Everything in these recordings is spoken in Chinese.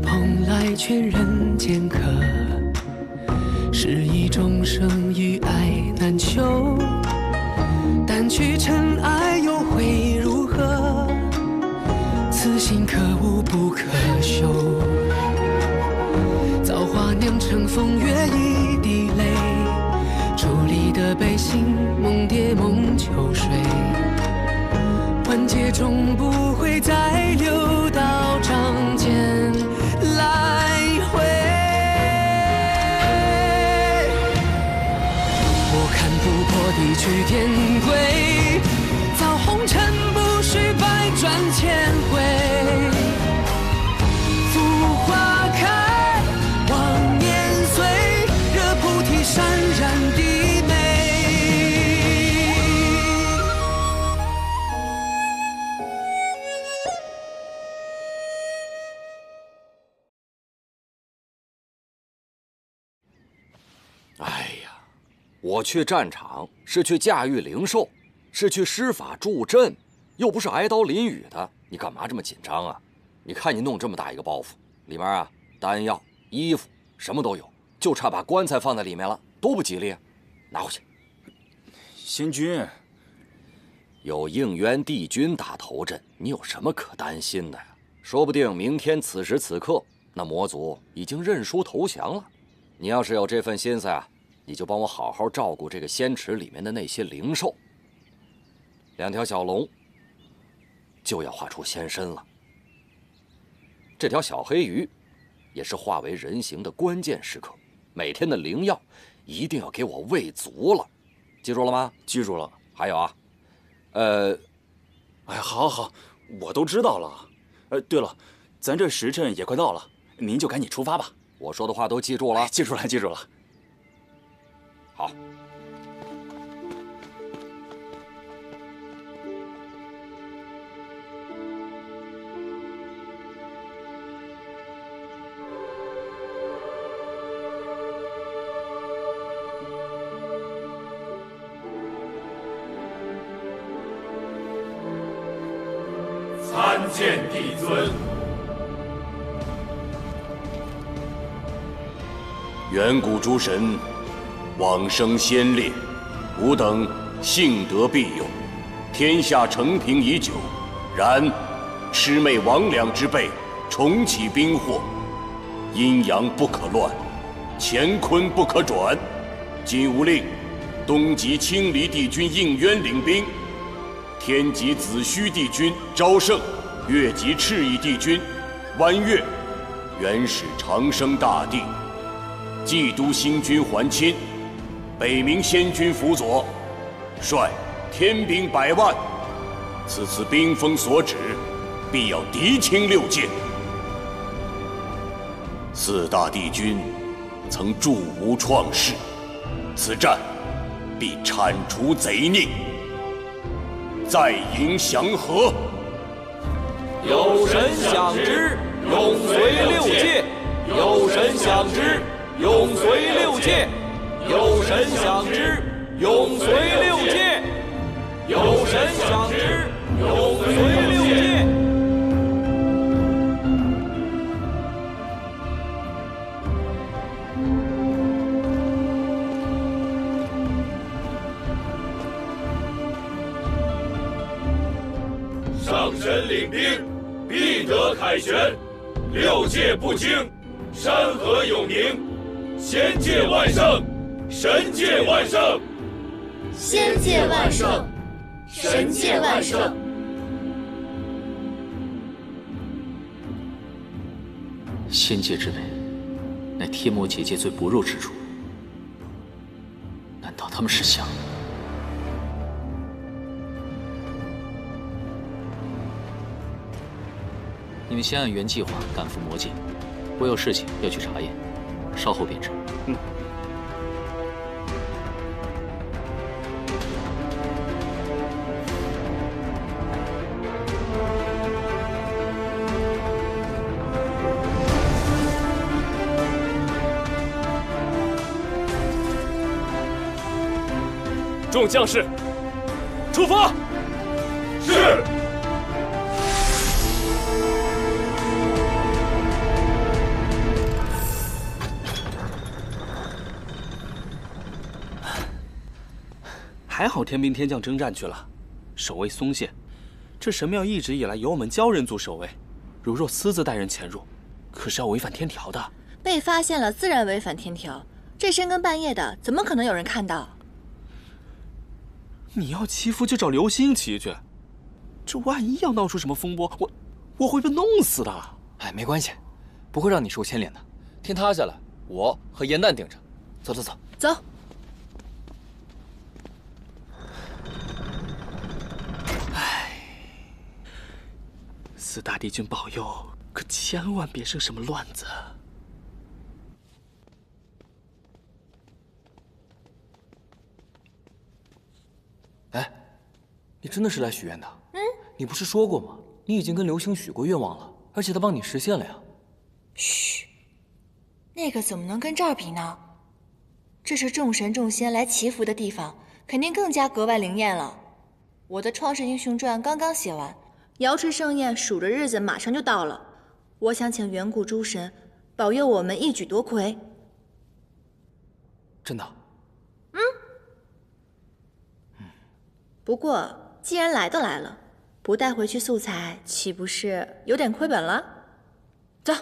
蓬莱劝人间客，是一种生与爱难求。但去尘埃又会如何？此心可无不可休。造化酿成风月一滴泪，伫立的悲心梦蝶梦秋水。万劫终不会再流到掌间来回。我看不破地去天归，造红尘不须百转千回。浮花开，望年岁，惹菩提潸然低眉。哎呀，我去战场是去驾驭灵兽，是去施法助阵，又不是挨刀淋雨的，你干嘛这么紧张啊？你看你弄这么大一个包袱，里面啊丹药、衣服什么都有，就差把棺材放在里面了，多不吉利啊！拿回去。仙君，有应元帝君打头阵，你有什么可担心的呀？说不定明天此时此刻，那魔族已经认输投降了。你要是有这份心思啊，你就帮我好好照顾这个仙池里面的那些灵兽。2条小龙就要化出仙身了，这条小黑鱼也是化为人形的关键时刻，每天的灵药一定要给我喂足了，记住了吗？记住了。还有啊，哎，好，我都知道了。对了，咱这时辰也快到了，您就赶紧出发吧。我说的话都记住了。记住了。好。参见帝尊。远古诸神，往生先烈，吾等幸得庇佑，天下承平已久。然魑魅魍魉之辈重启兵祸，阴阳不可乱，乾坤不可转。今吾令东极青离帝君应渊领兵，天极子虚帝君昭胜，越极赤翼帝君弯月，原始长生大帝，冀都星君桓钦，北冥仙君辅佐，率天兵100万。此次兵锋所指，必要敌清6界。4大帝君曾助吾创世，此战必铲除贼佞，再迎祥和。有神享之，永随6界；有神享之，永随6界；有神享之，永随6界；有神享之，永随6界。上神领兵，必得凯旋；6界不惊，山河永宁。仙界万圣，神界万圣。仙界万圣，神界万圣。仙界之内，乃天魔结界最薄弱之处。难道他们是想？你们先按原计划赶赴魔界，我有事情要去查验，稍后便知。众将士，出发！是。还好天兵天将征战去了，守卫松懈。这神庙一直以来由我们鲛人族守卫，如若私自带人潜入，可是要违反天条的。被发现了，自然违反天条。这深更半夜的，怎么可能有人看到？你要欺负就找流星骑去，这万一要闹出什么风波，我会被弄死的。哎，没关系，不会让你受牵连的。天塌下来，我和严旦顶着。走走走，走。唉，四大帝君保佑，可千万别生什么乱子。哎，你真的是来许愿的？你不是说过吗？你已经跟流星许过愿望了，而且他帮你实现了呀。嘘，那个怎么能跟这儿比呢？这是众神众仙来祈福的地方，肯定更加格外灵验了。我的《创世英雄传》刚刚写完，瑶池盛宴数着日子马上就到了。我想请远古诸神保佑我们一举夺魁。真的？不过既然来都来了，不带回去素材，岂不是有点亏本了？走。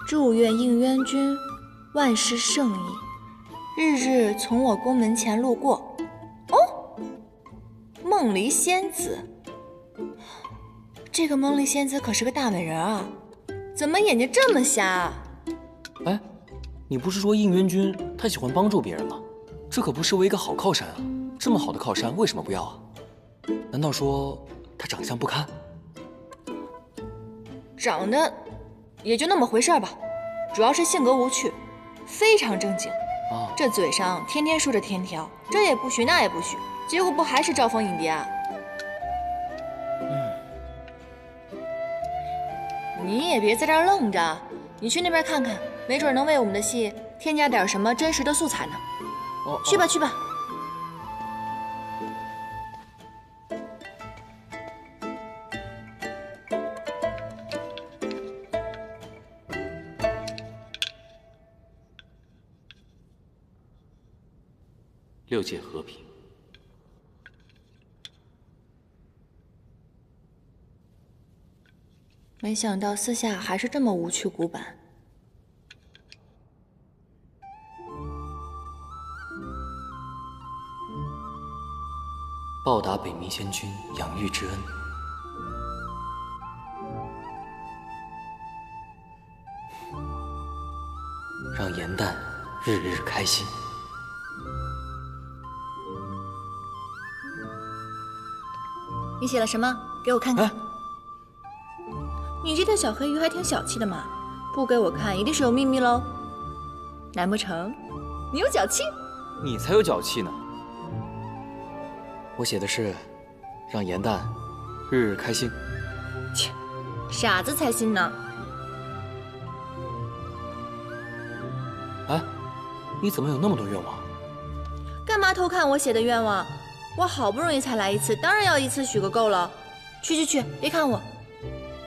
祝愿应渊君万事胜意，日日从我宫门前路过。哦，梦离仙子，这个梦离仙子可是个大美人啊，怎么眼睛这么瞎啊？哎，你不是说应渊君他喜欢帮助别人吗？这可不失为一个好靠山啊！这么好的靠山为什么不要啊？难道说他长相不堪？长得也就那么回事吧，主要是性格无趣，非常正经。这嘴上天天说着天条，这也不许那也不许，结果不还是招蜂引蝶啊？你也别在这儿愣着，你去那边看看，没准能为我们的戏添加点什么真实的素材呢。去吧去吧。六界和平。没想到私下还是这么无趣古板。报答北冥仙君养育之恩。让严旦日日开心。你写了什么？给我看看。你这条小黑鱼还挺小气的嘛，不给我看一定是有秘密喽。难不成你有脚气？你才有脚气呢。我写的是让严旦日日开心。切，傻子才信呢。哎，你怎么有那么多愿望？干嘛偷看我写的愿望？我好不容易才来一次，当然要一次许个够了。去，别看我。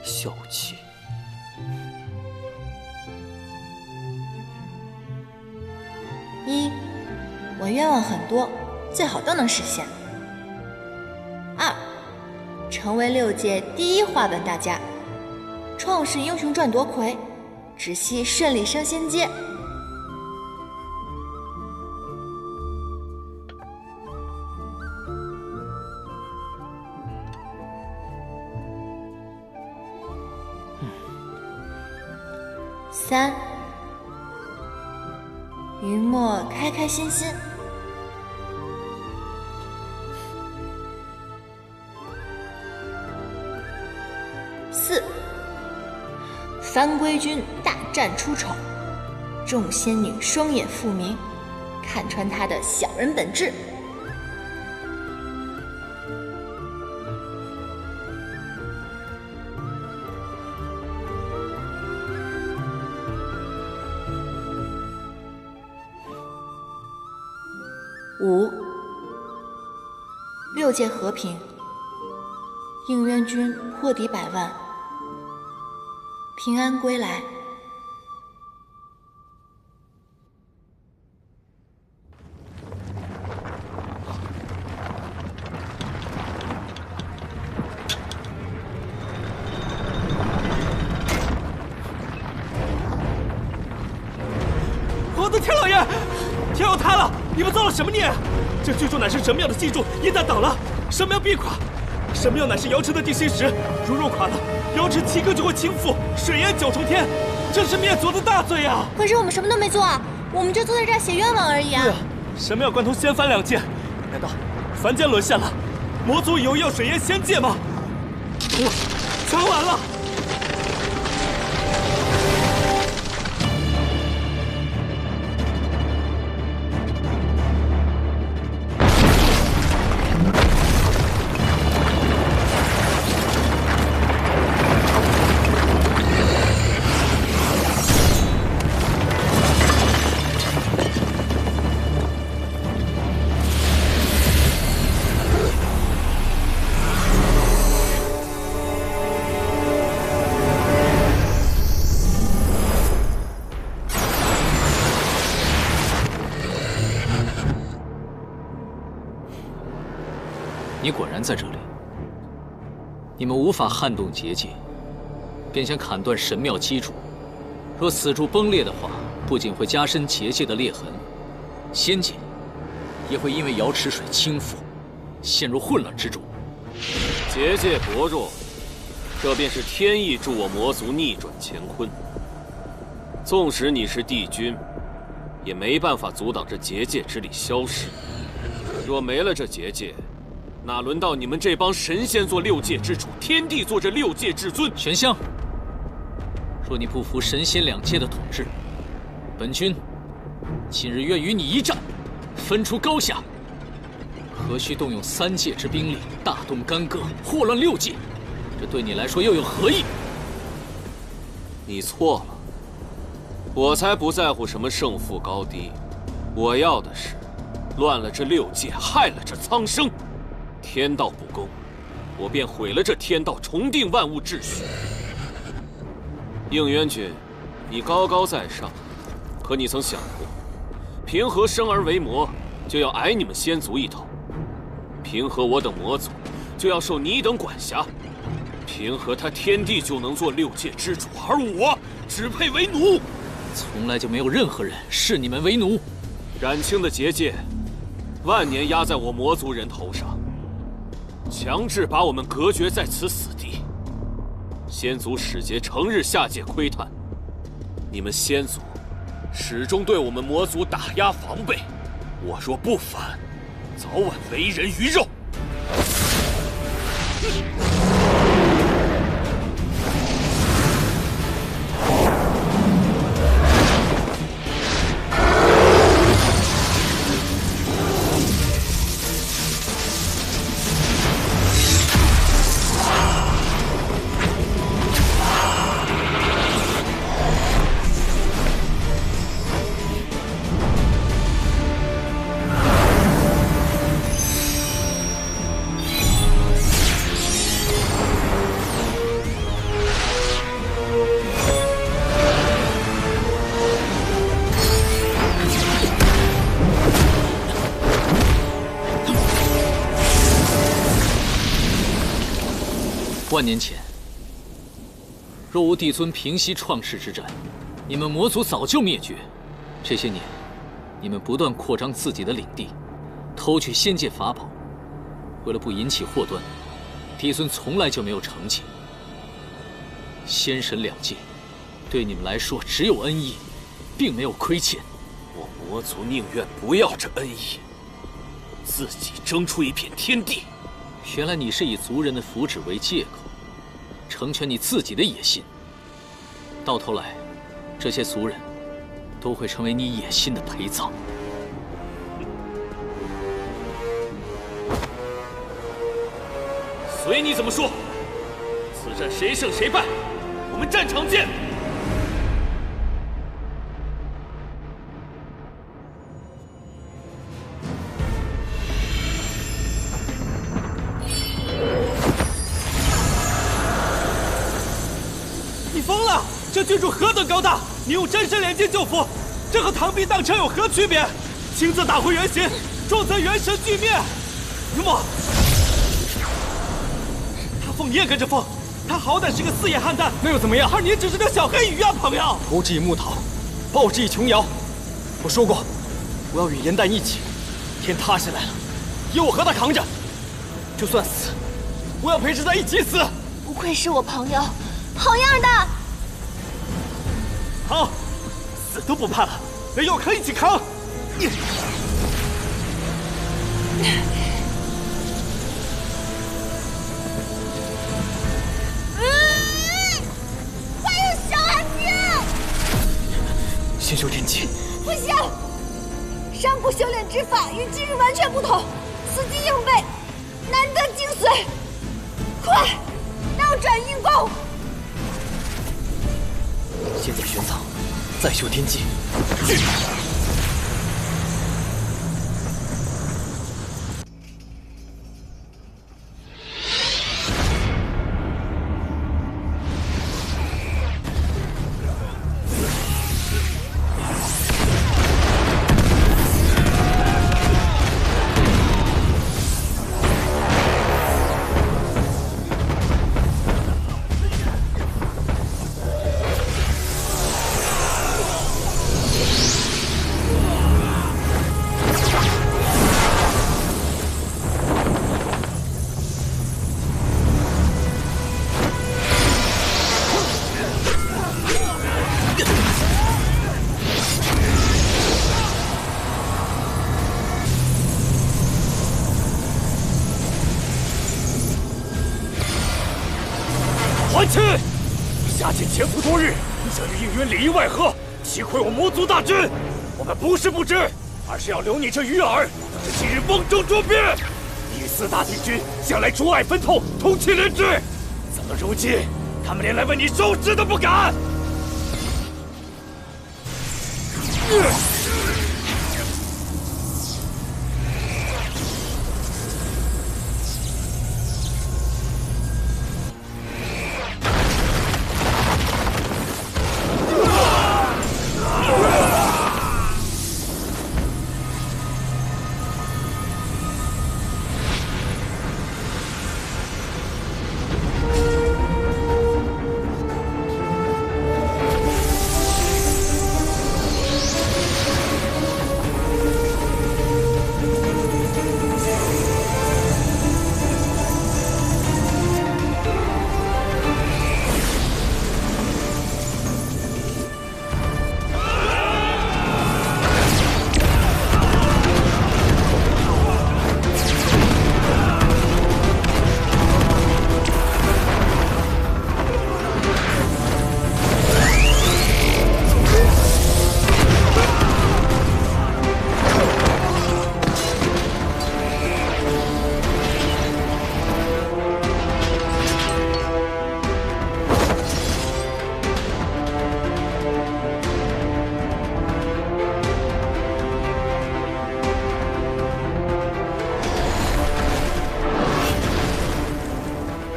小气。一，我愿望很多，最好都能实现。二，成为6届第1话本大家，《创世英雄传》夺魁，只希顺利升仙阶。3，云墨开开心心。4，番归君大战出丑，众仙女双眼复明，看穿他的小人本质。5，六界和平，应渊君破敌100万，平安归来，天老爷，天要塌了！你们造了什么孽？这巨柱乃是神庙的基柱，一旦倒了，神庙必垮。神庙乃是瑶池的定心石，如若垮了，瑶池7个就会倾覆，水淹9重天，这是灭族的大罪啊！可是我们什么都没做啊，我们就坐在这儿写愿望而已啊！对啊，神庙贯通仙凡2界，难道凡间沦陷了？魔族有要水淹仙界吗？全完了！你果然在这里。你们无法撼动结界，便想砍断神庙基柱。若此柱崩裂的话，不仅会加深结界的裂痕，仙界也会因为瑶池水倾覆，陷入混乱之中。结界薄弱，这便是天意助我魔族逆转乾坤。纵使你是帝君，也没办法阻挡这结界之力消失。若没了这结界，哪轮到你们这帮神仙做6界之主，天帝做这6界至尊？玄香，若你不服神仙2界的统治，本君今日愿与你一战，分出高下。何须动用3界之兵力，大动干戈，祸乱6界？这对你来说又有何益？你错了，我才不在乎什么胜负高低，我要的是乱了这6界，害了这苍生。天道不公，我便毁了这天道，重定万物秩序。应元君，你高高在上，可你曾想过，平和生而为魔，就要矮你们仙族一头；平和我等魔族，就要受你等管辖；平和他天帝就能做6界之主，而我只配为奴。从来就没有任何人视你们为奴。冉青的结界，万年压在我魔族人头上。强制把我们隔绝在此死地，仙族使节成日下界窥探，你们仙族始终对我们魔族打压防备，我若不反，早晚为人鱼肉。万年前，若无帝尊平息创世之战，你们魔族早就灭绝。这些年，你们不断扩张自己的领地，偷取仙界法宝。为了不引起祸端，帝尊从来就没有成见。仙神2界，对你们来说只有恩义，并没有亏欠。我魔族宁愿不要这恩义，自己争出一片天地。原来你是以族人的福祉为借口，成全你自己的野心。到头来，这些族人都会成为你野心的陪葬。随你怎么说。此战谁胜谁败，我们战场见。这巨柱何等高大！你用真身连接救符，这和螳臂当车有何区别？亲自打回原形，重则元神俱灭。如墨，他凤你也跟着凤，他好歹是个4眼汉丹，那又怎么样？而你只是个小黑鱼啊，朋友！投之以木桃，报之以琼瑶。我说过，我要与颜淡一起。天塌下来了，也我和他扛着。就算死，我要陪着他一起死。不愧是我朋友，好样的！好，死都不怕了，连药扛一起扛。还有小阿姐！先修真气。不行，上古修炼之法与今日完全不同，死记硬背，难得精髓。快，让我转运功！先在玄藏，再修天机。还去！下界潜伏多日，想与应渊里应外合，击溃我魔族大军。我们不是不知，而是要留你这鱼饵，等着今日瓮中捉鳖。你与四大帝君向来竹爱分透，同气连枝，怎么如今他们连来为你收尸都不敢？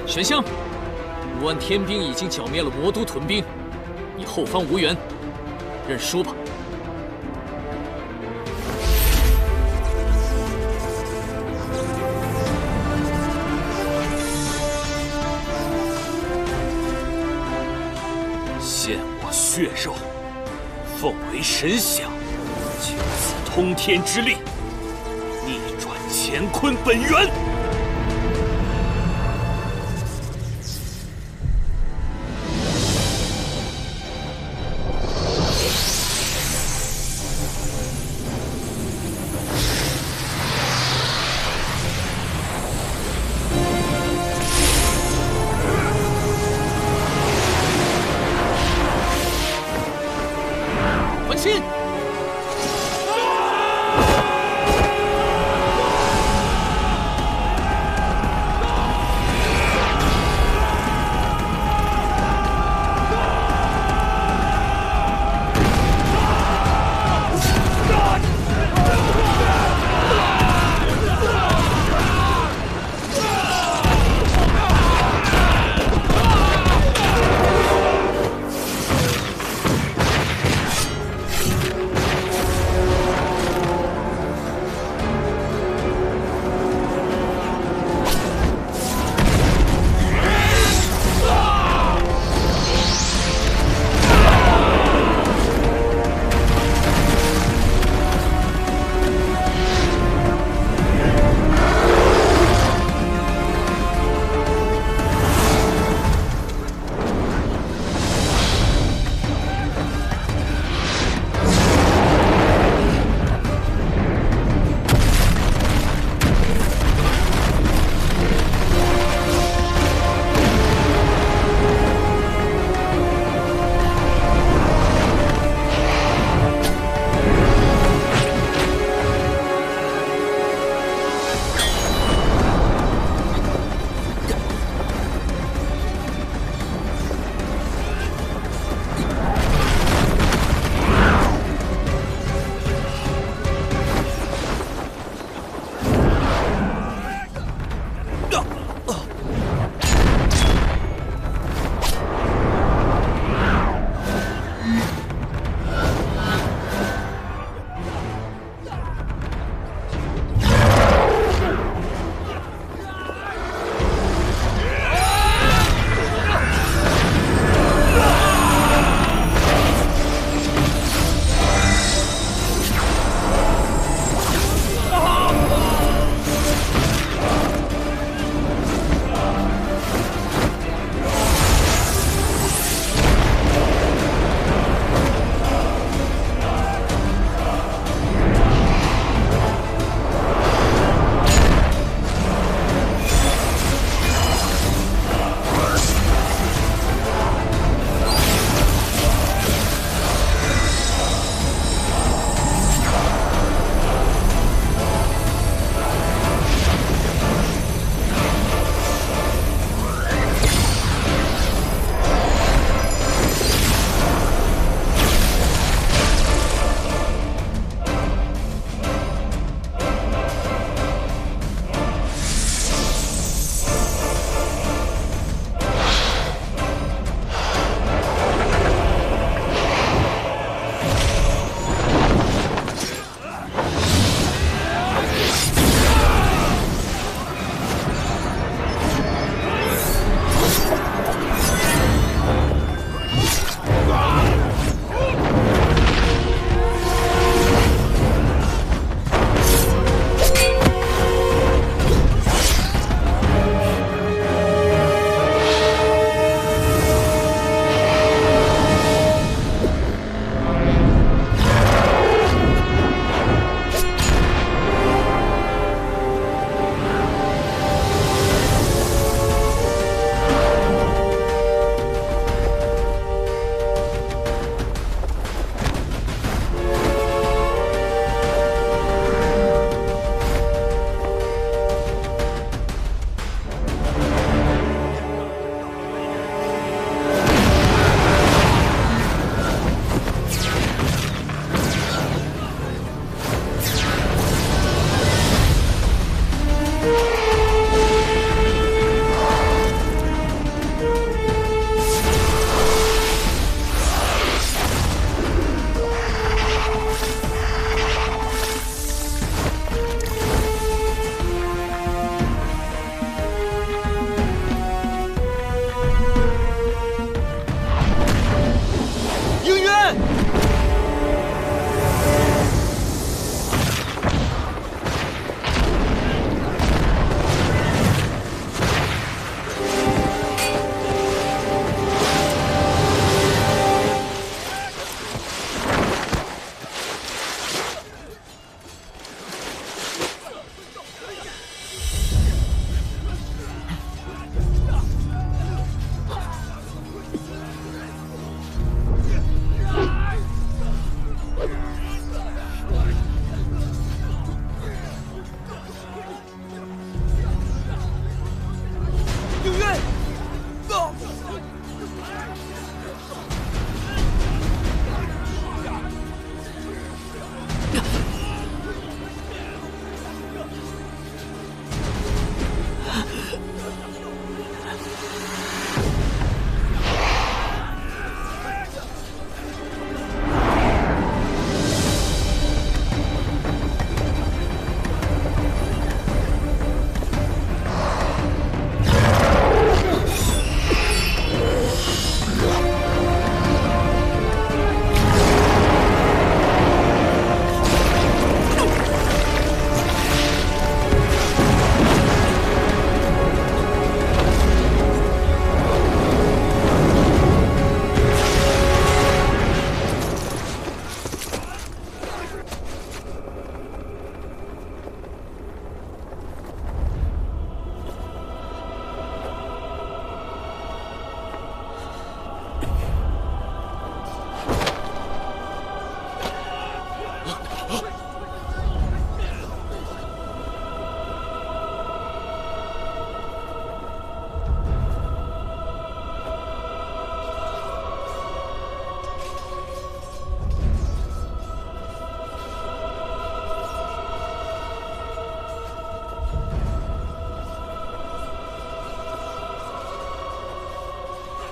玄香，5万天兵已经剿灭了魔都屯兵，你后方无援，认输吧。献我血肉，奉为神享，就此通天之力，逆转乾坤本源。亲！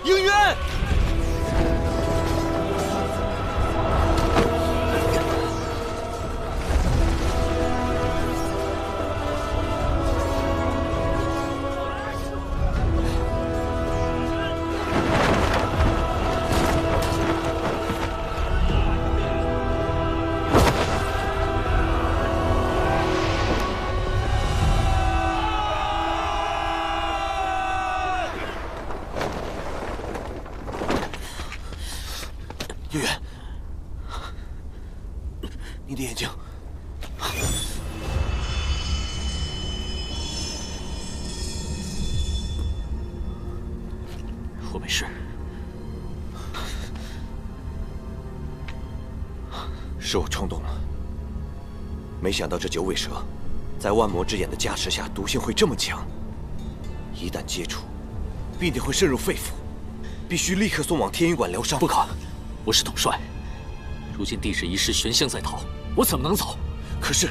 应渊！应渊，你的眼睛。 我没事，是我冲动了。没想到这九尾蛇，在万魔之眼的加持下，毒性会这么强。一旦接触，必定会渗入肺腑，必须立刻送往天云馆疗伤。不可，我是统帅。如今帝旨一事，玄香在逃，我怎么能走？可是，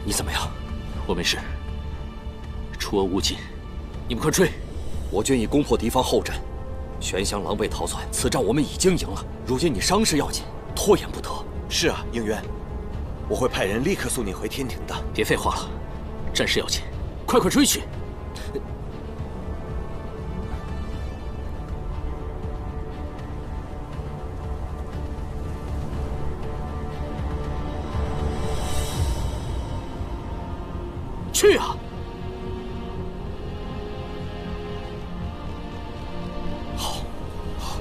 你怎么样？我没事。出恶勿近，你们快追！我军已攻破敌方后阵，玄香狼狈逃窜，此战我们已经赢了。如今你伤势要紧，拖延不得。是啊，应渊，我会派人立刻送你回天庭的。别废话了，战事要紧，快追去！去啊！好，好。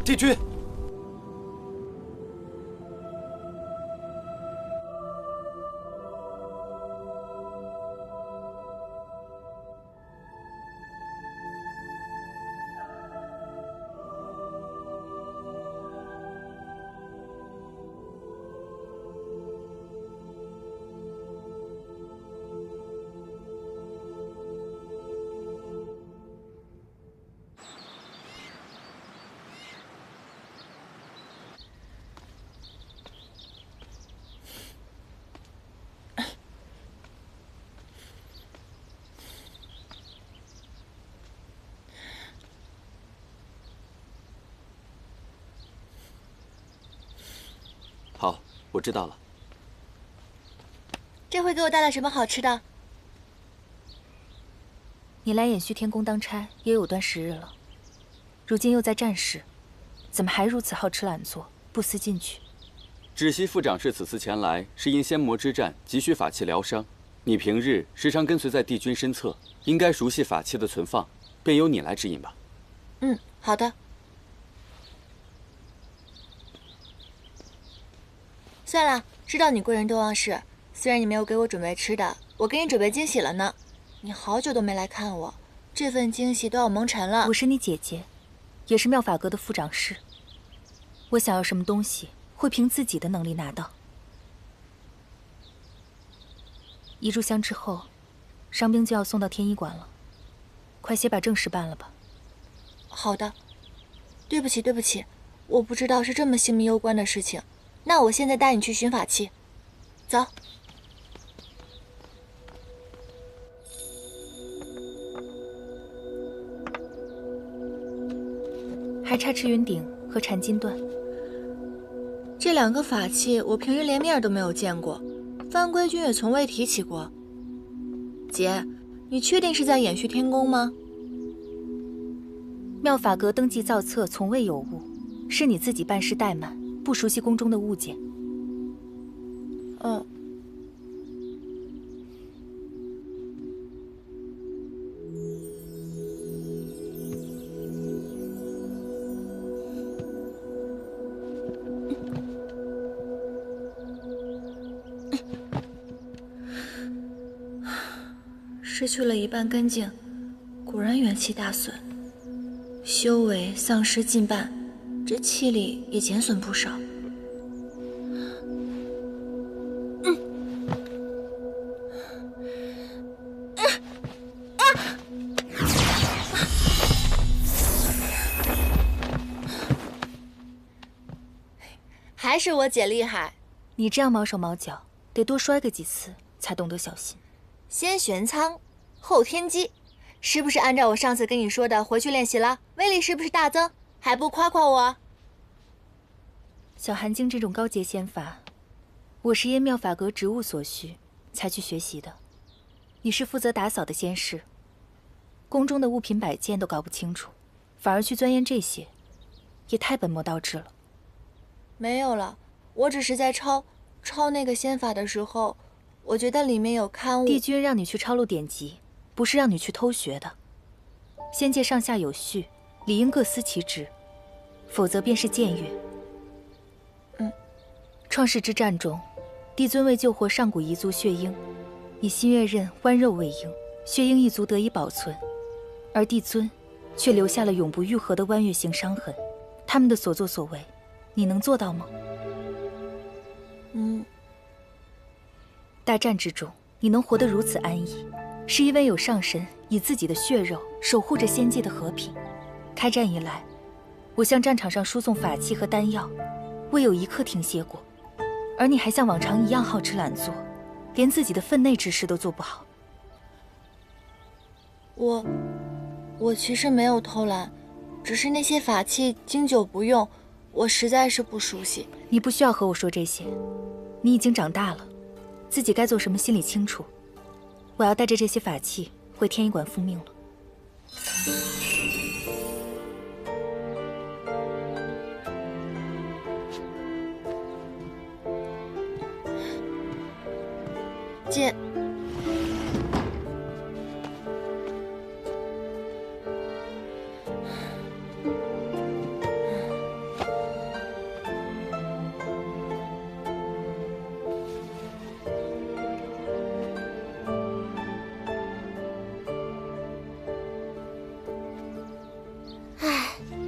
帝君，我知道了。这回给我带来什么好吃的？你来偃虚天宫当差也有段时日了，如今又在战事，怎么还如此好吃懒做，不思进取？知悉副长是此次前来，是因仙魔之战急需法器疗伤。你平日时常跟随在帝君身侧，应该熟悉法器的存放，便由你来指引吧。嗯，好的。算了，知道你贵人多忘事。虽然你没有给我准备吃的，我给你准备惊喜了呢。你好久都没来看我，这份惊喜都要蒙尘了。我是你姐姐，也是妙法阁的副掌事。我想要什么东西，会凭自己的能力拿到。一炷香之后，伤兵就要送到天医馆了，快些把正事办了吧。好的。对不起，对不起，我不知道是这么性命攸关的事情。那我现在带你去寻法器，走。还差赤云鼎和缠金断。这两个法器我平日连面都没有见过，番规君也从未提起过。姐，你确定是在偃虚天宫吗？妙法阁登记造册从未有误，是你自己办事怠慢，不熟悉宫中的物件。失去了一半根茎，果然元气大损，修为丧失近半，这气力也减损不少。还是我姐厉害。你这样毛手毛脚，得多摔个几次才懂得小心。先玄仓，后天机，是不是按照我上次跟你说的回去练习了？威力是不是大增？还不夸夸我？小寒经这种高阶仙法，我是因妙法阁职务所需才去学习的。你是负责打扫的仙士，宫中的物品摆件都搞不清楚，反而去钻研这些，也太本末倒置了。没有了，我只是在抄那个仙法的时候，我觉得里面有刊物。帝君让你去抄录典籍，不是让你去偷学的。仙界上下有序，理应各司其职，否则便是僭越。创世之战中，帝尊为救活上古彝族血鹰，以新月刃剜肉喂鹰，血鹰一族得以保存，而帝尊却留下了永不愈合的剜月形伤痕。他们的所作所为，你能做到吗？大战之中，你能活得如此安逸，是因为有上神以自己的血肉守护着仙界的和平。开战以来，我向战场上输送法器和丹药，未有一刻停歇过。而你还像往常一样好吃懒做，连自己的分内之事都做不好。我其实没有偷懒，只是那些法器经久不用，我实在是不熟悉。你不需要和我说这些，你已经长大了，自己该做什么心里清楚。我要带着这些法器回天医馆复命了。姐，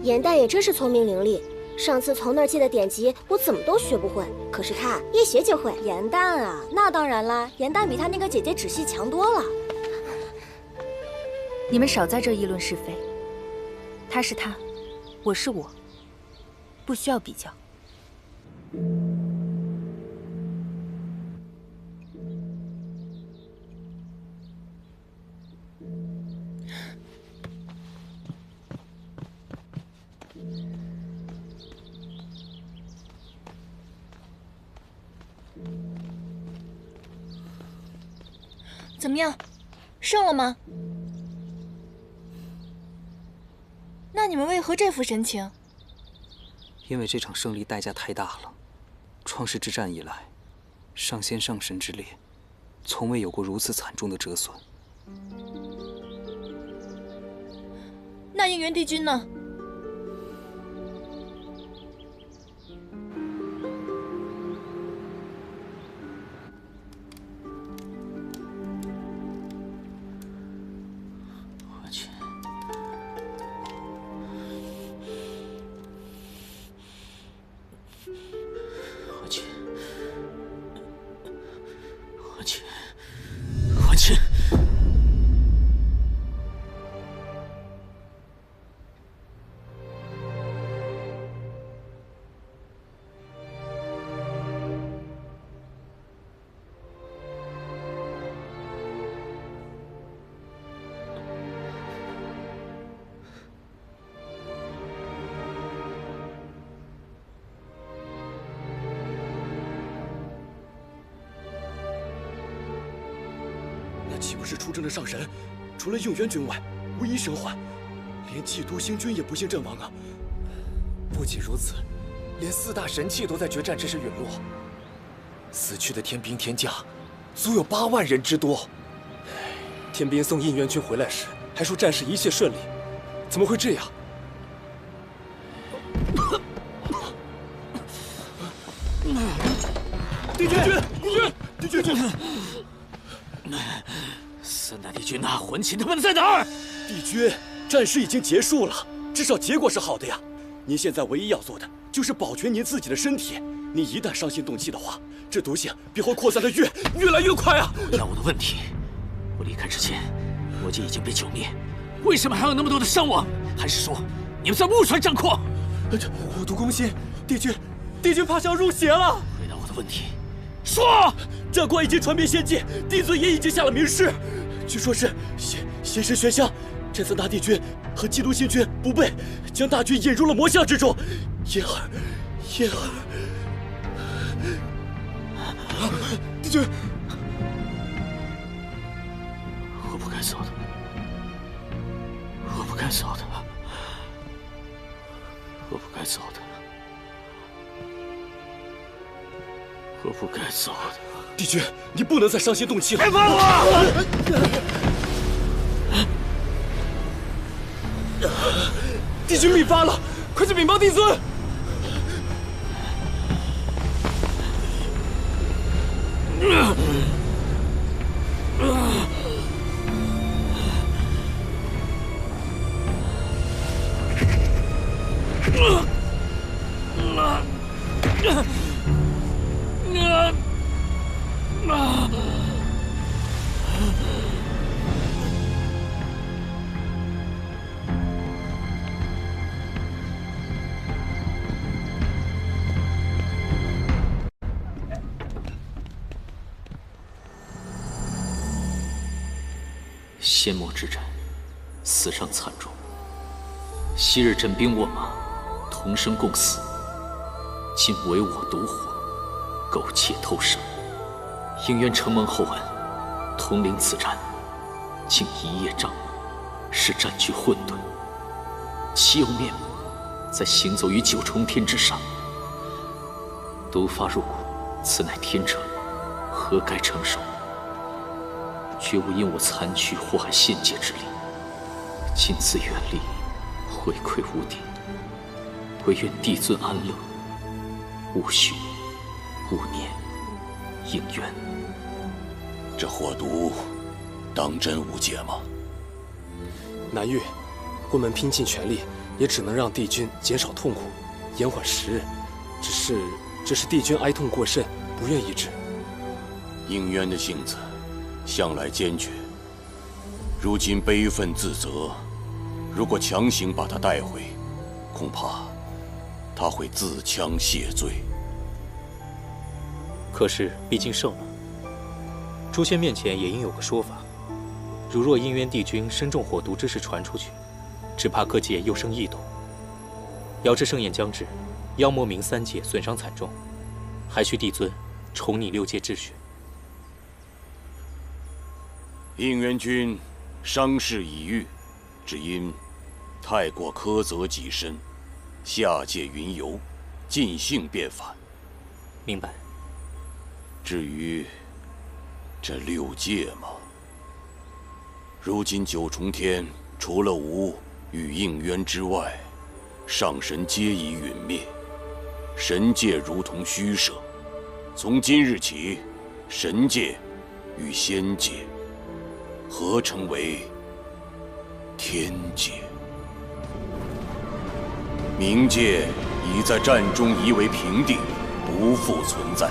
颜淡也真是聪明伶俐，上次从那儿借的典籍我怎么都学不会，可是他一学就会。颜淡啊，那当然啦，颜淡比他那个姐姐芷溪强多了。你们少在这议论是非，他是他，我是我，不需要比较。怎么样，胜了吗？那你们为何这副神情？因为这场胜利代价太大了。创世之战以来，上仙上神之列，从未有过如此惨重的折损。那应元帝君呢？我去！我去！我去！我去！岂不是出征的上神，除了应元君外，无一生还？连祭都星君也不幸阵亡啊！不仅如此，连4大神器都在决战之时陨落。死去的天兵天将，足有8万人之多。天兵送应元君回来时，还说战事一切顺利，怎么会这样？帝君，帝君！3大帝君呐，魂器他们在哪儿？帝君，战事已经结束了，至少结果是好的呀。您现在唯一要做的就是保全您自己的身体。您一旦伤心动气的话，这毒性便会扩散的越来越快啊！那我的问题，我离开之前，魔界已经被剿灭，为什么还有那么多的伤亡？还是说你们在误传战况？虎毒攻心，帝君怕是要入邪了。回答我的问题，说！战况已经传遍仙界，帝尊也已经下了明示，据说是邪神玄香，这3大帝君和基督星君不备，将大军引入了魔像之中。燕儿，帝君，我不该走的，我不该走的，我不该走的，我不该走的。帝君，你不能再伤心动气了。别放我！帝君秘发了，快去禀报帝尊！仙魔之战，死伤惨重。昔日枕兵卧马，同生共死，今唯我独活，苟且偷生。应元承蒙厚恩，统领此战，竟一叶障目，使战局混沌。岂有面目再行走于9重天之上？毒发入骨，此乃天惩，何该承受？绝无因我残躯祸害仙界之理。今自远离，回馈无敌，唯愿帝尊安乐，勿许，勿念，应元。这火毒，当真无解吗？南域，quân们拼尽全力，也只能让帝君减少痛苦，延缓时日。只是帝君哀痛过甚，不愿医治。应渊的性子向来坚决，如今悲愤自责，如果强行把他带回，恐怕他会自戕谢罪。可是毕竟胜了，诛仙面前也应有个说法。如若应渊帝君身中火毒之事传出去，只怕各界又生异动。遥知盛宴将至，妖魔冥3界损伤惨重，还需帝尊重拟6界秩序。应元君伤势已愈，只因太过苛责己身，下界云游，尽兴便返。明白。至于这6界嘛，如今9重天除了吾与应渊之外，上神皆已陨灭，神界如同虚设。从今日起，神界与仙界合成为天界。冥界已在战中夷为平地，不复存在。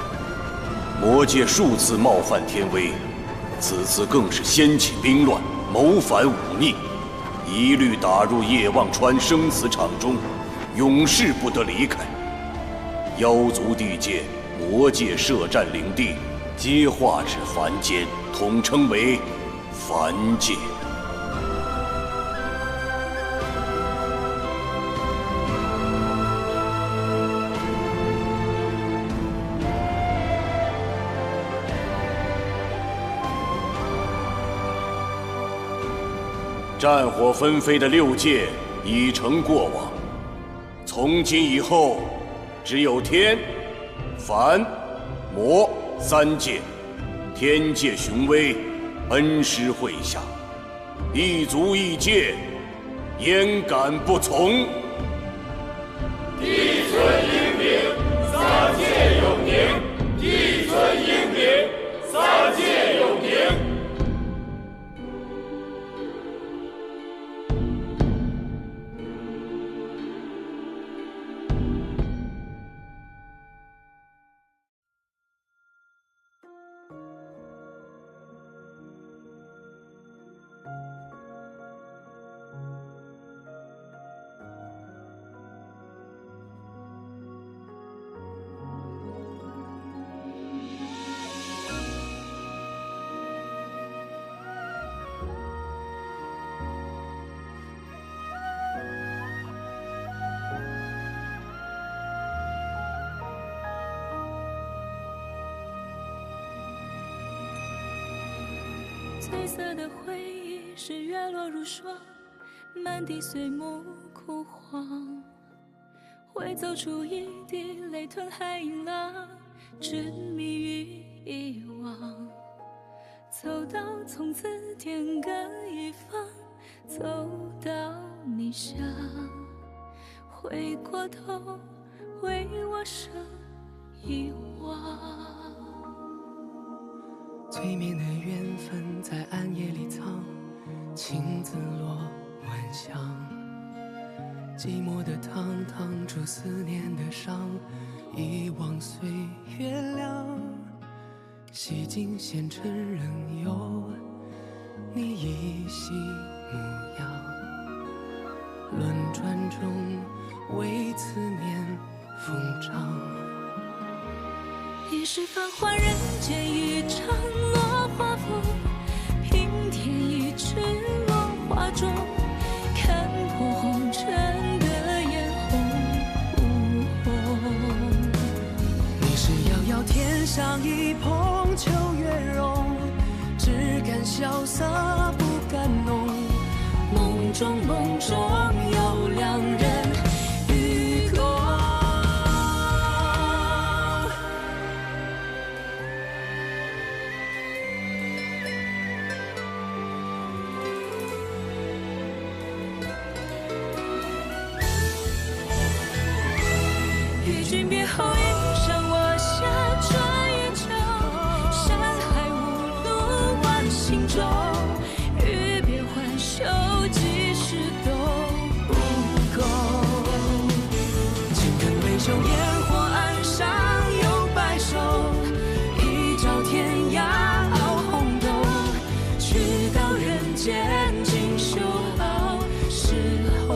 魔界数次冒犯天威，此次更是掀起兵乱，谋反忤逆，一律打入夜望川生死场中，永世不得离开。妖族地界、魔界设战领地，皆化至凡间，统称为凡界。战火纷飞的6界已成过往，从今以后，只有天、凡、魔3界。天界雄威，恩师麾下，一族一界，焉敢不从？地存英明，3界永宁；地存英明，3界永宁。褪色的回忆是月落如霜，满地碎木枯黄，会走出一滴泪吞海银浪，执迷于遗忘。走到从此天各一方，走到你乡，回过头为我生遗忘。催眠的缘分在暗夜里藏，情字落晚香。寂寞的汤烫出思念的伤，遗忘岁月凉。洗尽纤尘仍有你依稀模样，轮转中为思念疯长。一世繁华人间一场落花风，平添一池落花中，看破红尘的眼红。你是遥遥天上一捧秋月容，只敢潇洒不敢浓。梦中有两人与共。与君别后，一生我下转眼秋，山海无路万行舟。欲别还休，几时都不够。情根未休，烟火岸上有白首，一朝天涯熬红豆，去到人间尽修好时候。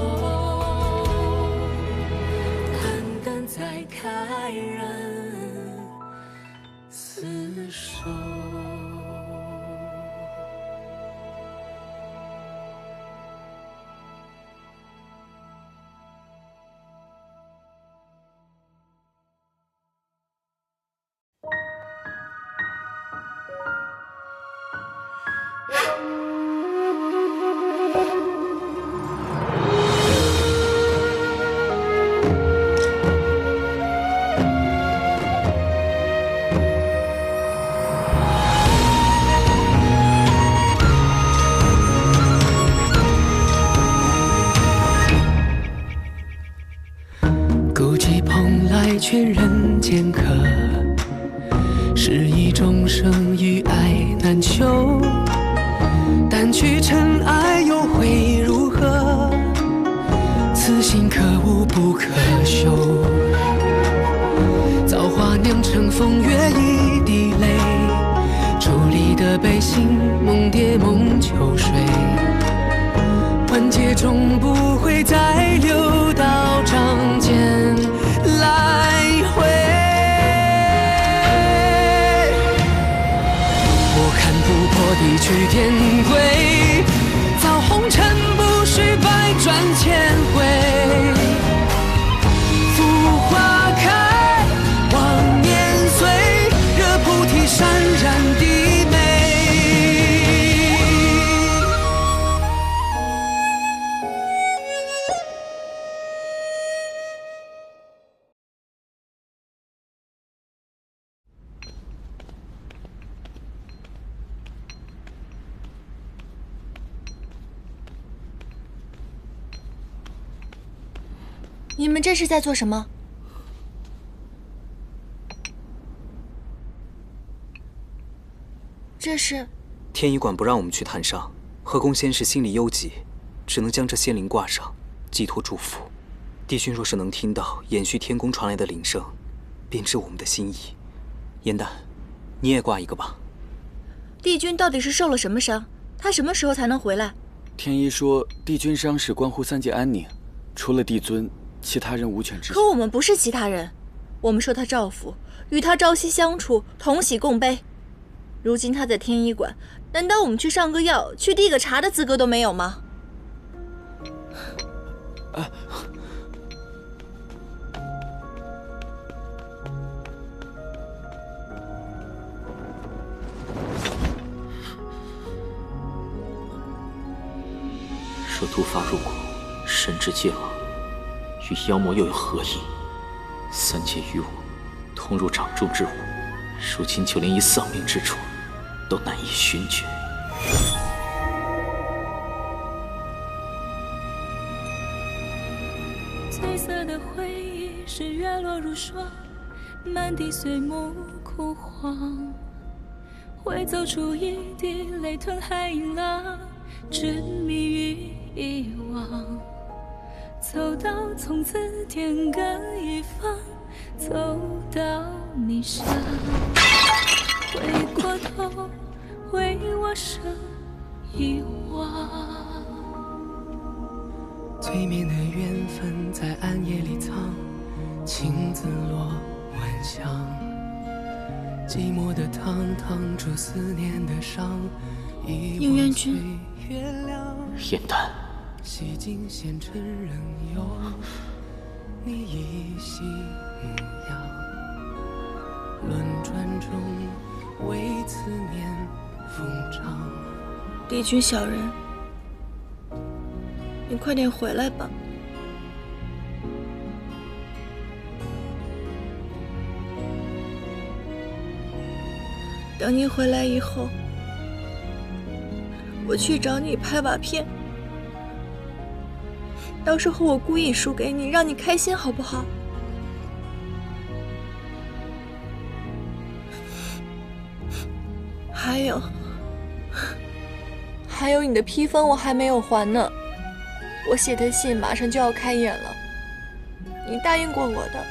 淡淡再开人厮守。几蓬莱劝人间客，是以众生与爱难求。但去尘埃又会如何？此心可悟不可修。造化酿成风月一滴泪，伫立的悲心梦蝶梦秋水。万劫终不会再流到掌间来回。我看不破地去天归，造红尘不须百转千回。浮花开，望年岁，惹菩提潸然低眉。你们这是在做什么？这是天医馆不让我们去探伤，河宫仙士心里忧急，只能将这仙灵挂上，寄托祝福。帝君若是能听到延续天宫传来的铃声，便知我们的心意。颜丹，你也挂一个吧。帝君到底是受了什么伤？他什么时候才能回来？天医说，帝君伤势关乎三界安宁，除了帝尊，其他人无权知晓。可我们不是其他人，我们受他照拂，与他朝夕相处，同喜共悲。如今他在天医馆，难道我们去上个药、去递个茶的资格都没有吗？若突发入骨，神智皆亡，与妖魔又有何异？三界于我，同入掌中之物，如今就连一丧命之处都难以寻觉。翠色的回忆是月落如霜，满地碎木枯黄，会走出一滴泪吞海银浪，执迷于遗忘。走到从此天各一方，走到你乡，回过头为我生遗忘。最绵的缘分在暗夜里藏，青子落晚香。寂寞的汤烫出思念的伤，应元君，颜丹，洗尽纤尘仍有你依稀模样。轮转中为思念疯长。帝君小人，你快点回来吧。等你回来以后，我去找你拍把片，到时候我故意输给你，让你开心，好不好？还有你的批封我还没有还呢，我写的信马上就要开演了，你答应过我的，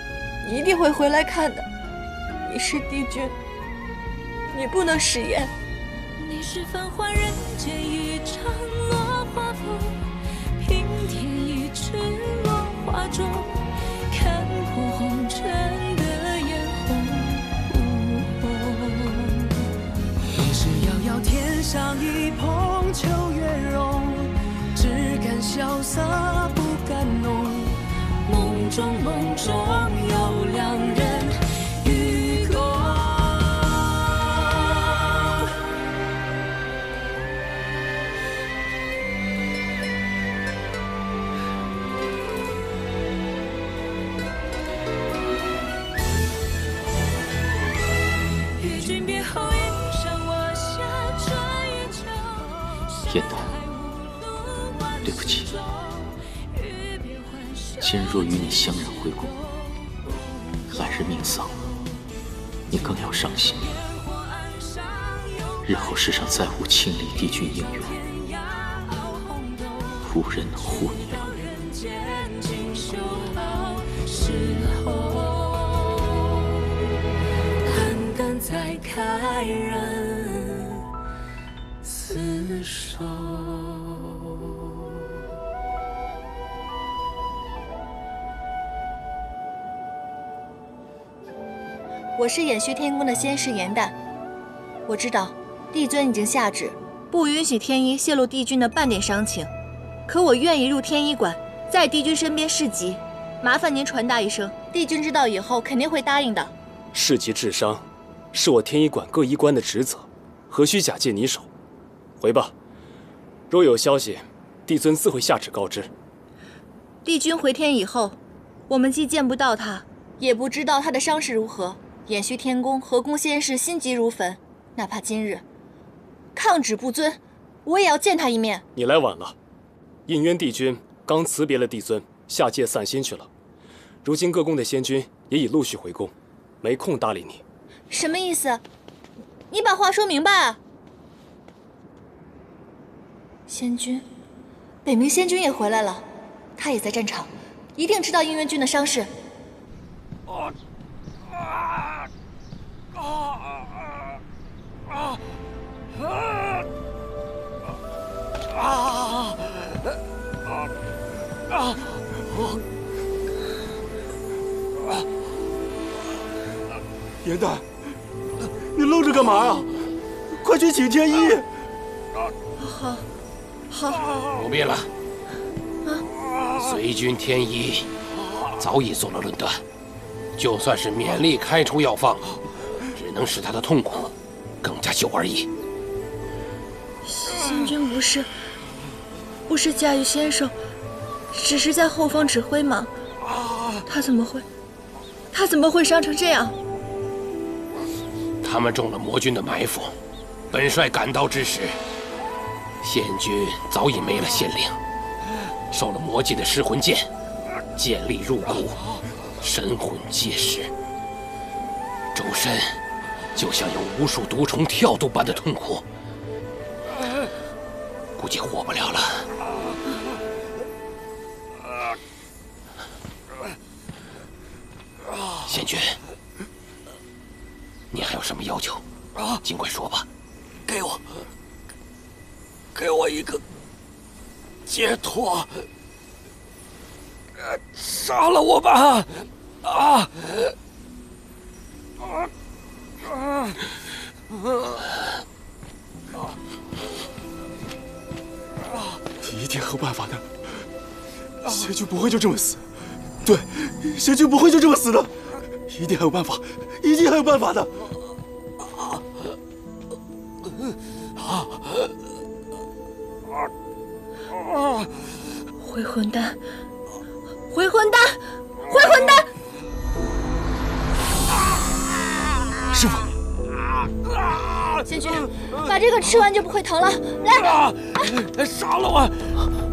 你一定会回来看的。你是帝君，你不能食言。你是繁华人间一场落花风，平添一池落花中，看破红尘的眼红。你是遥遥天上一捧秋月容，只敢萧瑟不敢浓。梦中有两人与共。与君别后，迎上我下转月桥。颜丹，对不起，今日若与你相认回宫，来日命丧了，你更要伤心。日后世上再无清理帝君应援，无人能护你了。肝肝在开人厮守。我是延续天宫的仙师颜淡，我知道帝尊已经下旨，不允许天一泄露帝君的半点伤情，可我愿意入天一馆，在帝君身边侍疾，麻烦您传达一声，帝君知道以后肯定会答应的。侍疾治伤，是我天一馆各医官的职责，何须假借你手？回吧，若有消息，帝尊自会下旨告知。帝君回天以后，我们既见不到他，也不知道他的伤势如何。延续天宫和宫仙士心急如焚，哪怕今日抗旨不遵，我也要见他一面。你来晚了，印渊帝君刚辞别了帝尊，下界散心去了。如今各宫的仙君也已陆续回宫，没空搭理你。什么意思？你把话说明白啊！仙君，北冥仙君也回来了，他也在战场，一定知道印渊君的伤势。颜淡，你愣着干嘛呀？快去请天一！好，不必了。随军天一早已做了论断，就算是勉力开出药方，只能使他的痛苦更加久而已。仙君不是驾驭先手，只是在后方指挥吗？他怎么会伤成这样？他们中了魔军的埋伏，本帅赶到之时，仙君早已没了仙灵，受了魔界的噬魂剑，剑力入骨，神魂皆失，周身就像有无数毒虫跳动般的痛苦，估计活不了了。仙君，你还有什么要求？尽管说吧。给我一个解脱，杀了我吧！一定还有办法的，仙君不会就这么死。对，仙君不会就这么死的，一定还有办法，一定还有办法的。回魂丹，回魂丹，回魂丹！师傅，仙君，把这个吃完就不会疼了。来，杀了我！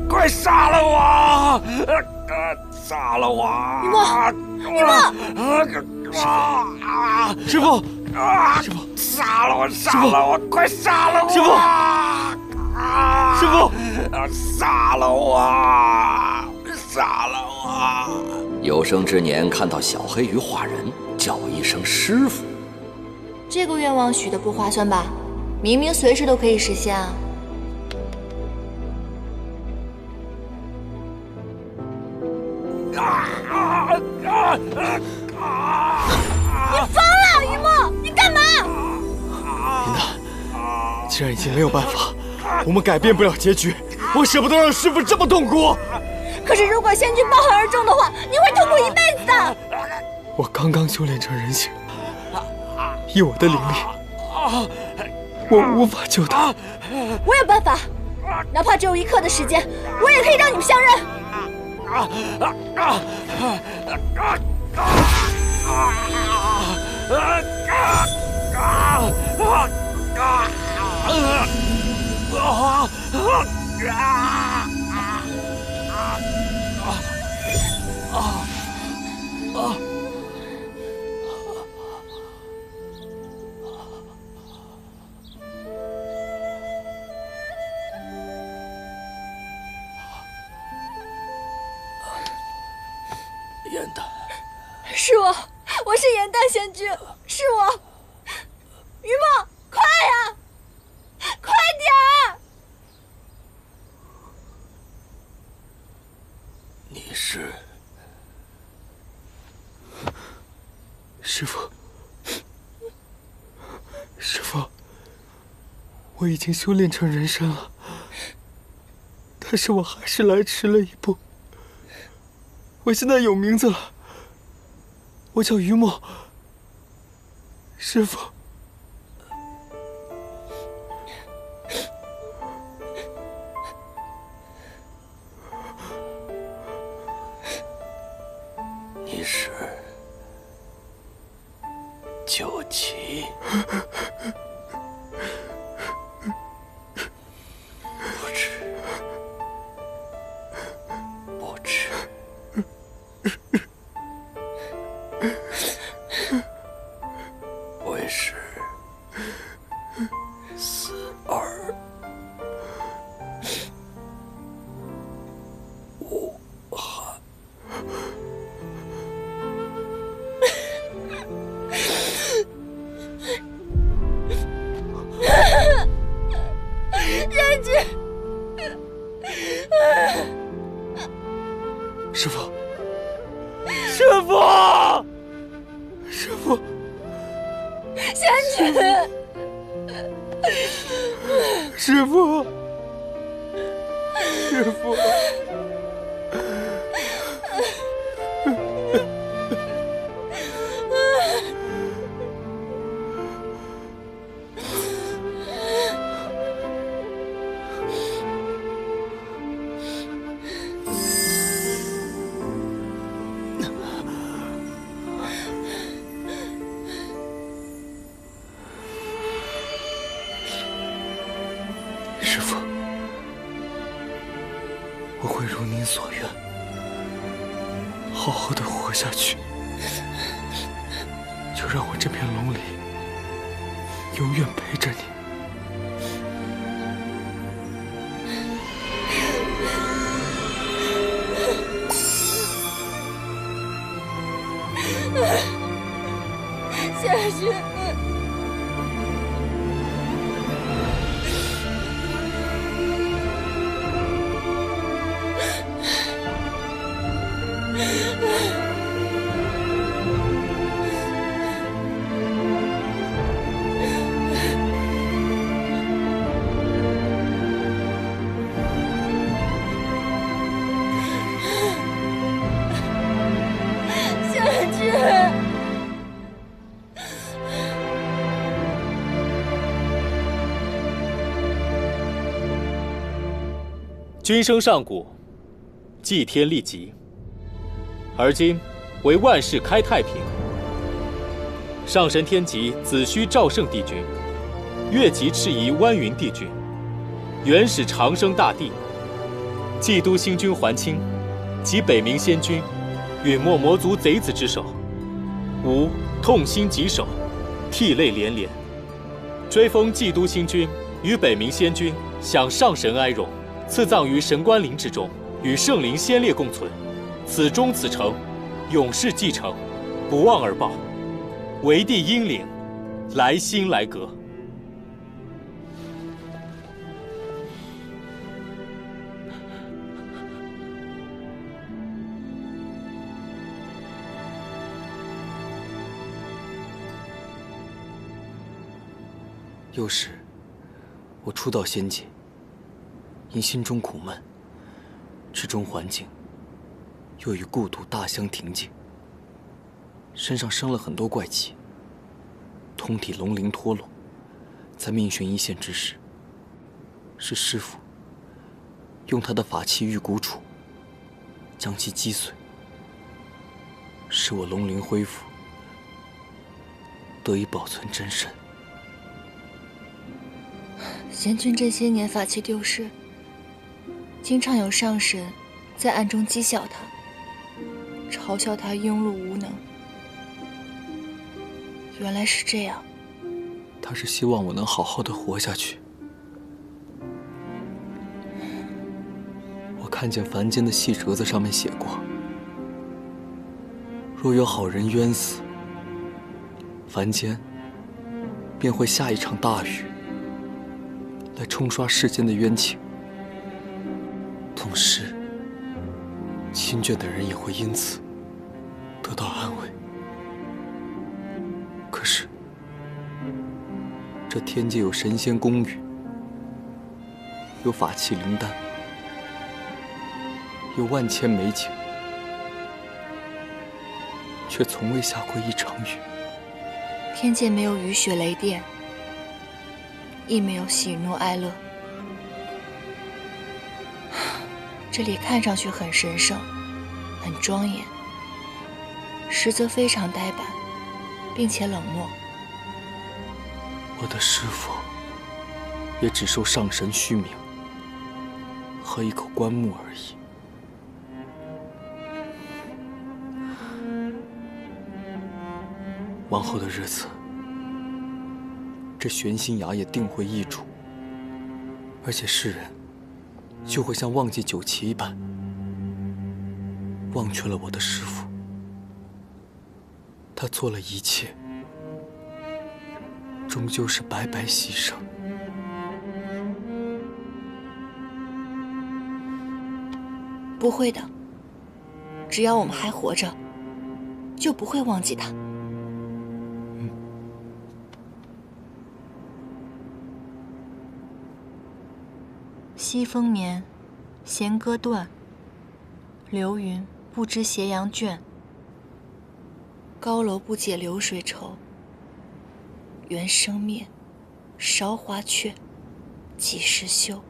快杀了我！杀了我！雨墨，师傅，杀了我！杀了我！快杀了我！师傅，杀了我！杀了我！有生之年看到小黑鱼化人，叫我一声师傅。这个愿望许的不划算吧？明明随时都可以实现啊！你疯了，雨墨！你干嘛？林丹，既然已经没有办法，我们改变不了结局，我舍不得让师傅这么痛苦。可是如果仙君抱憾而终的话，你会痛苦一辈子的。我刚刚修炼成人形，以我的灵力，我无法救他。我有办法，哪怕只有1刻的时间，我也可以让你们相认。我是颜淡仙君，是我。于梦，快呀，快点儿！你是？师父，师父，我已经修炼成人身了，但是我还是来迟了一步。我现在有名字了，我叫于墨。师父，你是九旗？不知，不知。为是死而无憾。仙君，师父，师父，师父，仙君，师父，师父。师父，我会如您所愿，好好的活下去。就让我这片龙里永远陪着你。仙君。君生上古，祭天立极，而今为万世开太平。上神天极子虚赵圣帝君，越级赤夷湾云帝君，元始长生大帝，冀都星君桓清及北冥仙君，允没魔族贼子之手，吾痛心疾首，涕泪连连，追封冀都星君与北冥仙君，享上神哀荣。赐葬于神官陵之中，与圣灵先烈共存。此忠此诚，永世继承，不忘而报。为帝英灵，来心来阁。幼时，我初到仙界。因心中苦闷，池中环境又与故土大相庭径，身上生了很多怪气，通体龙鳞脱落。在命悬一线之时，是师父用他的法器玉骨杵将其击碎，使我龙鳞恢复，得以保存真身。贤君这些年法器丢失，经常有上神在暗中讥笑他，嘲笑他庸碌无能。原来是这样。他是希望我能好好的活下去。我看见凡间的细折子上面写过：若有好人冤死，凡间便会下一场大雨，来冲刷世间的冤情。同时，亲眷的人也会因此得到安慰。可是，这天界有神仙宫宇，有法器灵丹，有万千美景，却从未下过一场雨。天界没有雨雪雷电，亦没有喜怒哀乐。这里看上去很神圣，很庄严，实则非常呆板，并且冷漠。我的师父也只受上神虚名和一口棺木而已。往后的日子，这玄心崖也定会易主，而且世人就会像忘记酒旗一般，忘却了我的师父。他做了一切，终究是白白牺牲。不会的，只要我们还活着，就不会忘记他。西风眠，弦歌断。流云不知斜阳倦。高楼不解流水愁。缘生灭，韶华却，几时休？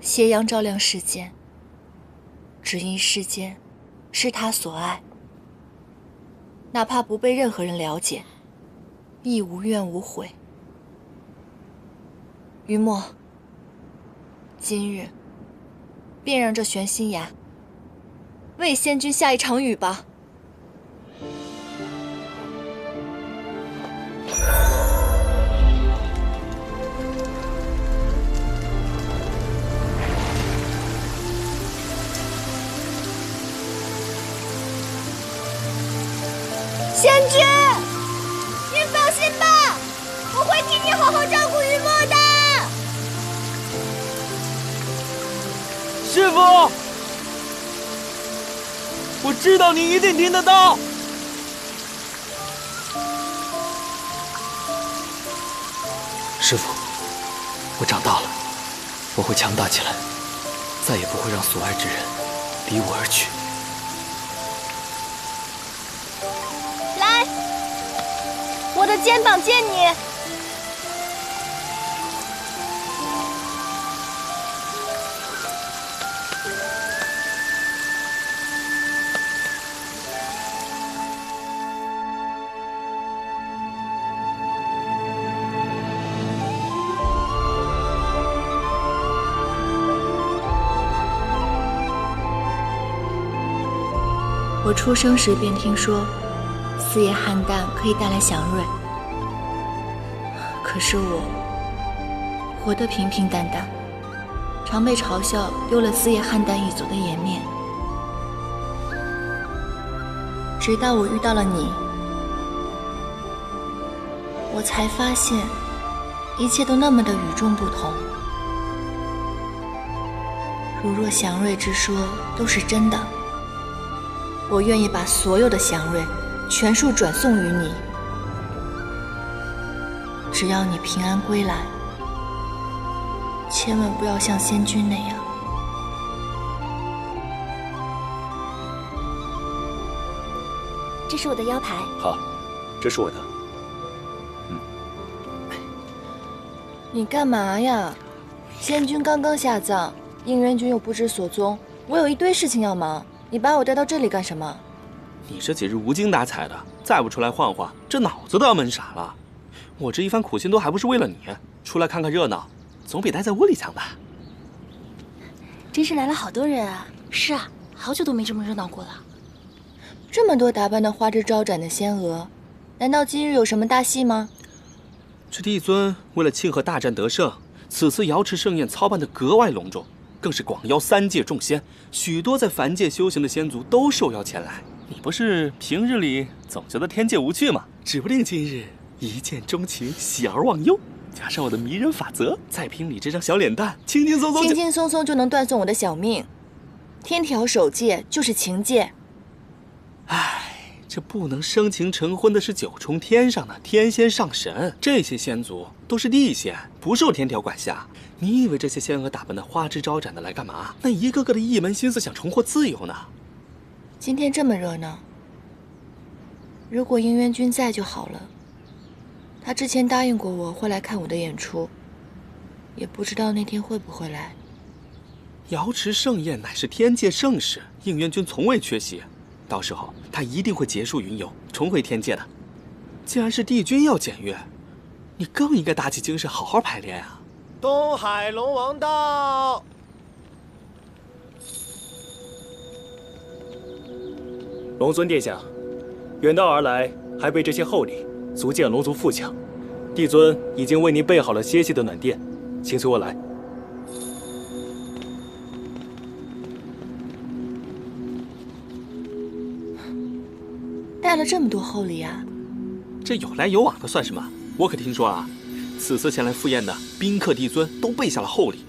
斜阳照亮世间，只因世间是他所爱。哪怕不被任何人了解，亦无怨无悔。于墨，今日便让这玄心崖为仙君下一场雨吧。仙君，你放心吧，我会替你好好照顾于墨的。师傅，我知道你一定听得到。师父，我长大了，我会强大起来，再也不会让所爱之人离我而去。来，我的肩膀借你。我出生时便听说，四叶菡萏可以带来祥瑞。可是我活得平平淡淡，常被嘲笑丢了四叶菡萏一族的颜面。直到我遇到了你，我才发现一切都那么的与众不同。如若祥瑞之说都是真的，我愿意把所有的祥瑞全数转送于你，只要你平安归来，千万不要像仙君那样。这是我的腰牌。好，这是我的。你干嘛呀？仙君刚刚下葬，应元君又不知所踪，我有一堆事情要忙。你把我带到这里干什么？你这几日无精打采的，再不出来晃晃，这脑子都要闷傻了。我这一番苦心都还不是为了你，出来看看热闹，总比待在窝里强吧？真是来了好多人啊！是啊，好久都没这么热闹过了。这么多打扮的花枝招展的仙娥，难道今日有什么大戏吗？这帝尊为了庆贺大战得胜，此次瑶池盛宴操办得格外隆重。更是广邀3界众仙，许多在凡界修行的仙族都受邀前来。你不是平日里总觉得天界无趣吗？指不定今日一见钟情，喜而忘忧，加上我的迷人法则，再凭你这张小脸蛋，轻轻松松就能断送我的小命。天条守戒就是情戒。唉，这不能生情成婚的是九重天上的天仙上神，这些仙族都是地仙，不受天条管辖。你以为这些仙娥打扮的花枝招展的来干嘛？那一个个的一门心思想重获自由呢。今天这么热闹，如果应元君在就好了。他之前答应过我会来看我的演出，也不知道那天会不会来。瑶池盛宴乃是天界盛事，应元君从未缺席。到时候他一定会结束云游，重回天界的。既然是帝君要检阅，你更应该打起精神，好好排练啊！东海龙王到。龙尊殿下，远道而来，还备这些厚礼，足见龙族富强。帝尊已经为您备好了歇息的暖殿，请随我来。带了这么多厚礼啊！这有来有往的算什么？我可听说啊，此次前来赴宴的宾客帝尊都备下了厚礼，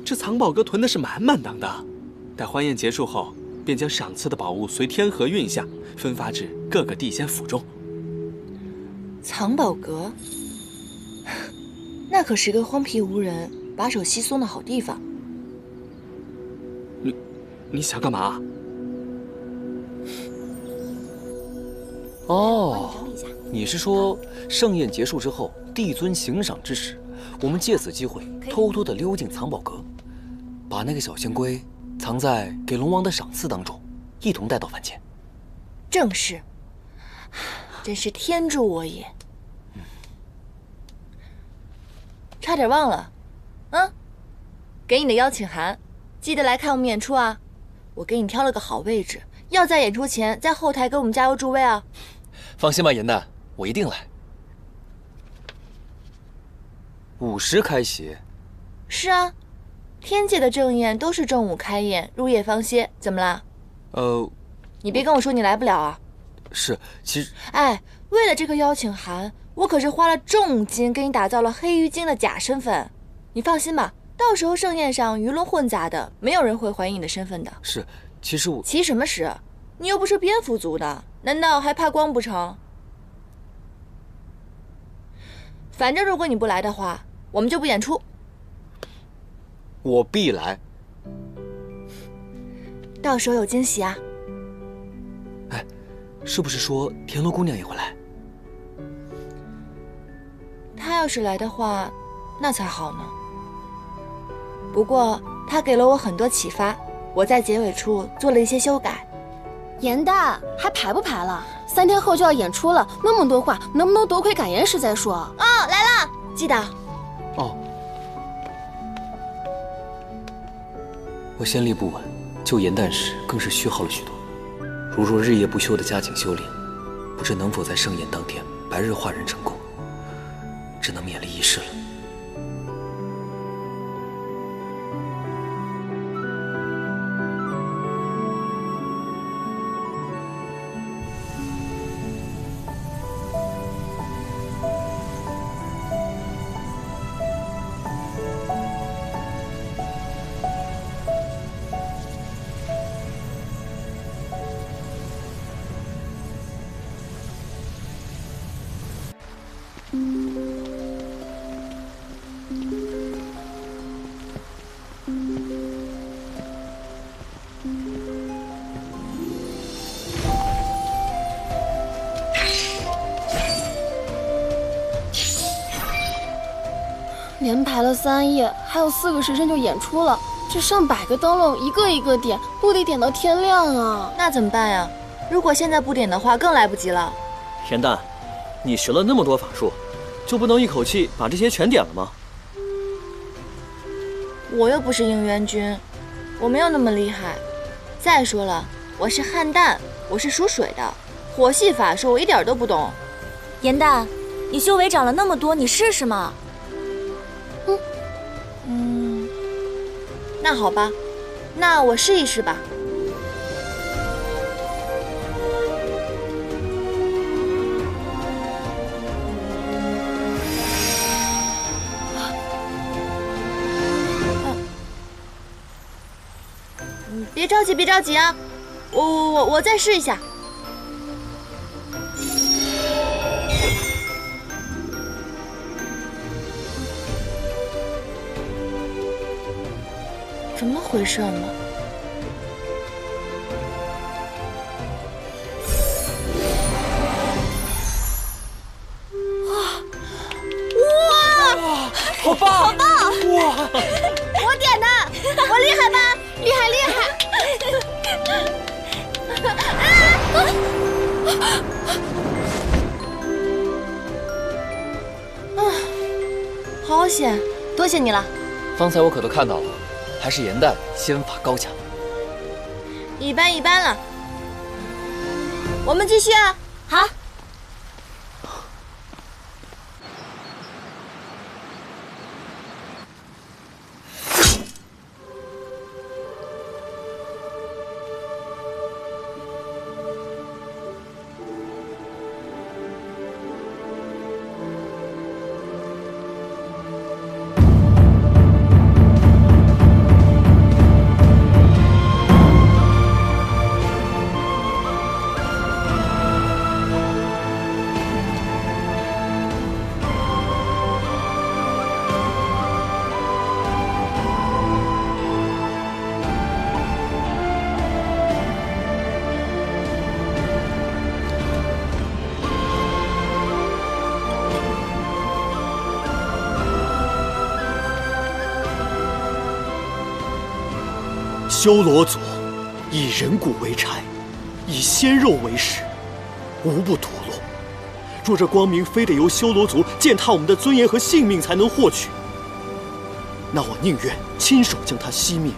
这藏宝阁囤的是满满当当。待欢宴结束后，便将赏赐的宝物随天河运下，分发至各个地仙府中。藏宝阁，那可是个荒僻无人、把手稀松的好地方。你想干嘛？哦，你是说盛宴结束之后，帝尊行赏之时，我们借此机会偷偷地溜进藏宝阁，把那个小仙龟藏在给龙王的赏赐当中，一同带到凡间。正是，真是天助我也！差点忘了，给你的邀请函，记得来看我们演出啊！我给你挑了个好位置，要在演出前在后台给我们加油助威啊！放心吧，严旦，我一定来。午时开席。是啊，天界的正宴都是正午开宴，入夜方歇，怎么啦？你别跟我说你来不了啊！是，其实……哎，为了这个邀请函，我可是花了重金给你打造了黑鱼精的假身份。你放心吧，到时候盛宴上鱼龙混杂的，没有人会怀疑你的身份的。是，其实我……其什么实？你又不是蝙蝠族的，难道还怕光不成？反正如果你不来的话，我们就不演出。我必来。到时候有惊喜啊！哎，是不是说田螺姑娘也会来？她要是来的话，那才好呢。不过她给了我很多启发，我在结尾处做了一些修改。严旦，还排不排了？3天后就要演出了，那么多话，能不能多亏感言时再说？哦，来了，记得。哦。我先力不稳，救严旦时更是虚耗了许多。如若日夜不休的加紧修炼，不知能否在盛宴当天白日化人成功，只能勉力一试了。连排了3夜，还有4个时辰就演出了，这上百个灯笼一个一个点，不得点到天亮啊！那怎么办呀？如果现在不点的话，更来不及了。严旦，你学了那么多法术，就不能一口气把这些全点了吗？我又不是应元君，我没有那么厉害。再说了，我是汉旦，我是属水的，火系法术我一点都不懂。严旦，你修为长了那么多，你试试嘛。那好吧，那我试一试吧。着急，别着急啊！我再试一下。怎么回事呢？哇！好棒！好棒！哇！我点的，我厉害吧？厉害厉害！好险！多谢你了。方才我可都看到了，还是颜淡仙法高强。一般一般了。我们继续啊！好。修罗族以人骨为柴，以鲜肉为食，无不屠戮。若这光明非得由修罗族践踏我们的尊严和性命才能获取，那我宁愿亲手将它熄灭，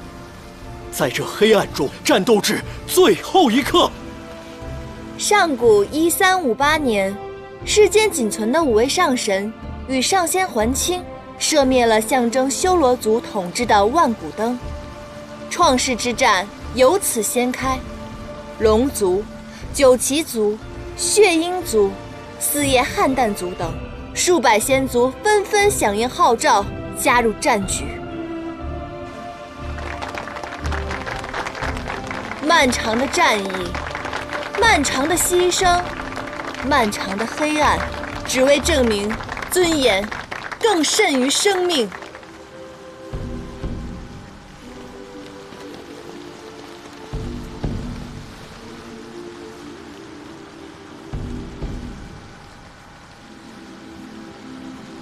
在这黑暗中战斗至最后一刻。上古1358年，世间仅存的5位上神与上仙还清，射灭了象征修罗族统治的万古灯。创世之战由此掀开，龙族、九岐族、血鹰族、四叶汉淡族等数百仙族纷纷响应号召，加入战局。漫长的战役，漫长的牺牲，漫长的黑暗，只为证明尊严更甚于生命。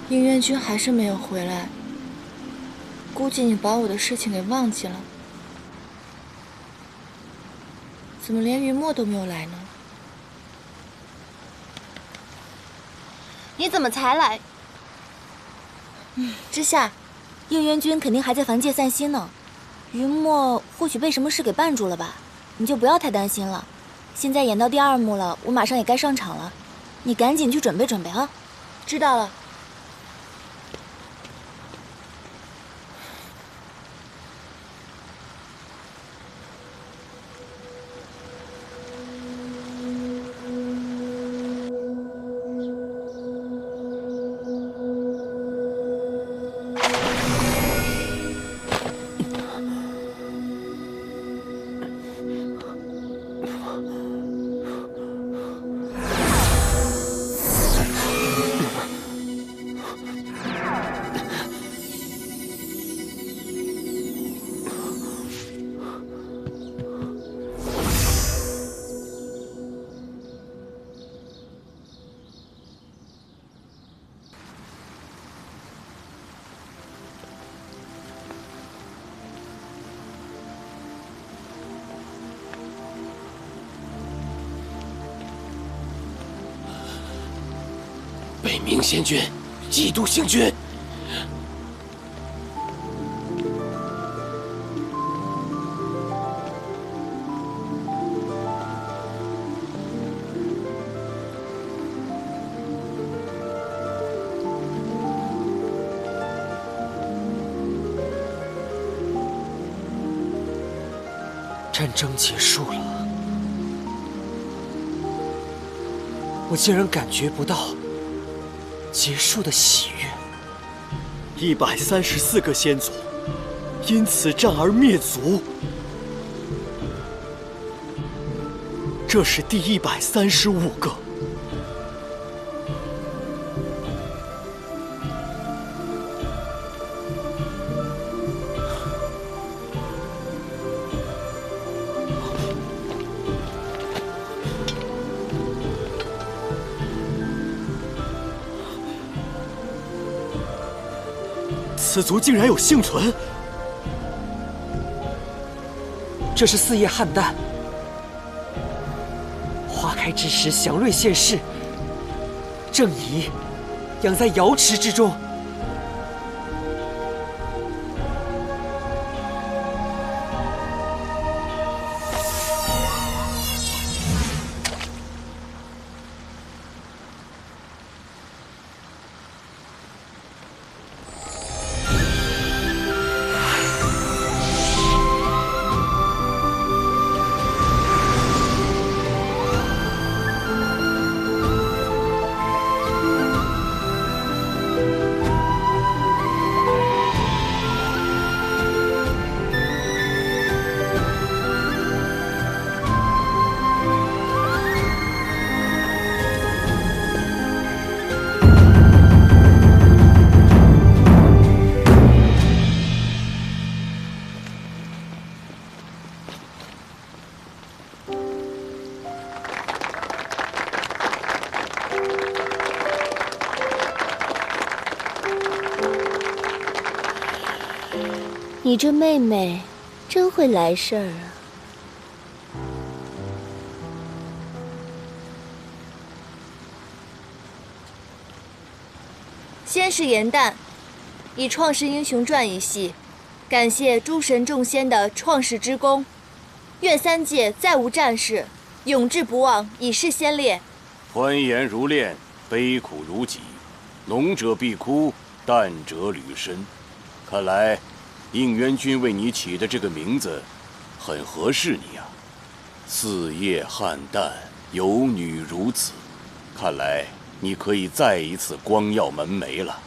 应元君还是没有回来，估计你把我的事情给忘记了。怎么连云墨都没有来呢？你怎么才来？之夏，应元君肯定还在凡界散心呢。云墨或许被什么事给绊住了吧？你就不要太担心了。现在演到第2幕了，我马上也该上场了，你赶紧去准备准备啊！知道了。北冥仙君嫉妒星君，战争结束了，我竟然感觉不到结束的喜悦。134个仙族因此战而灭族，这是第135个。此族竟然有幸存！这是4叶汉丹，花开之时祥瑞现世，正宜养在瑶池之中。你这妹妹真会来事儿啊！先是严诞，以《创世英雄传》一戏，感谢诸神众仙的创世之功，愿3界再无战事，永志不忘以示先烈。欢颜如恋，悲苦如己，浓者必哭，淡者履身。看来应元君为你起的这个名字很合适你啊。4叶汉诞，有女如此，看来你可以再一次光耀门楣了。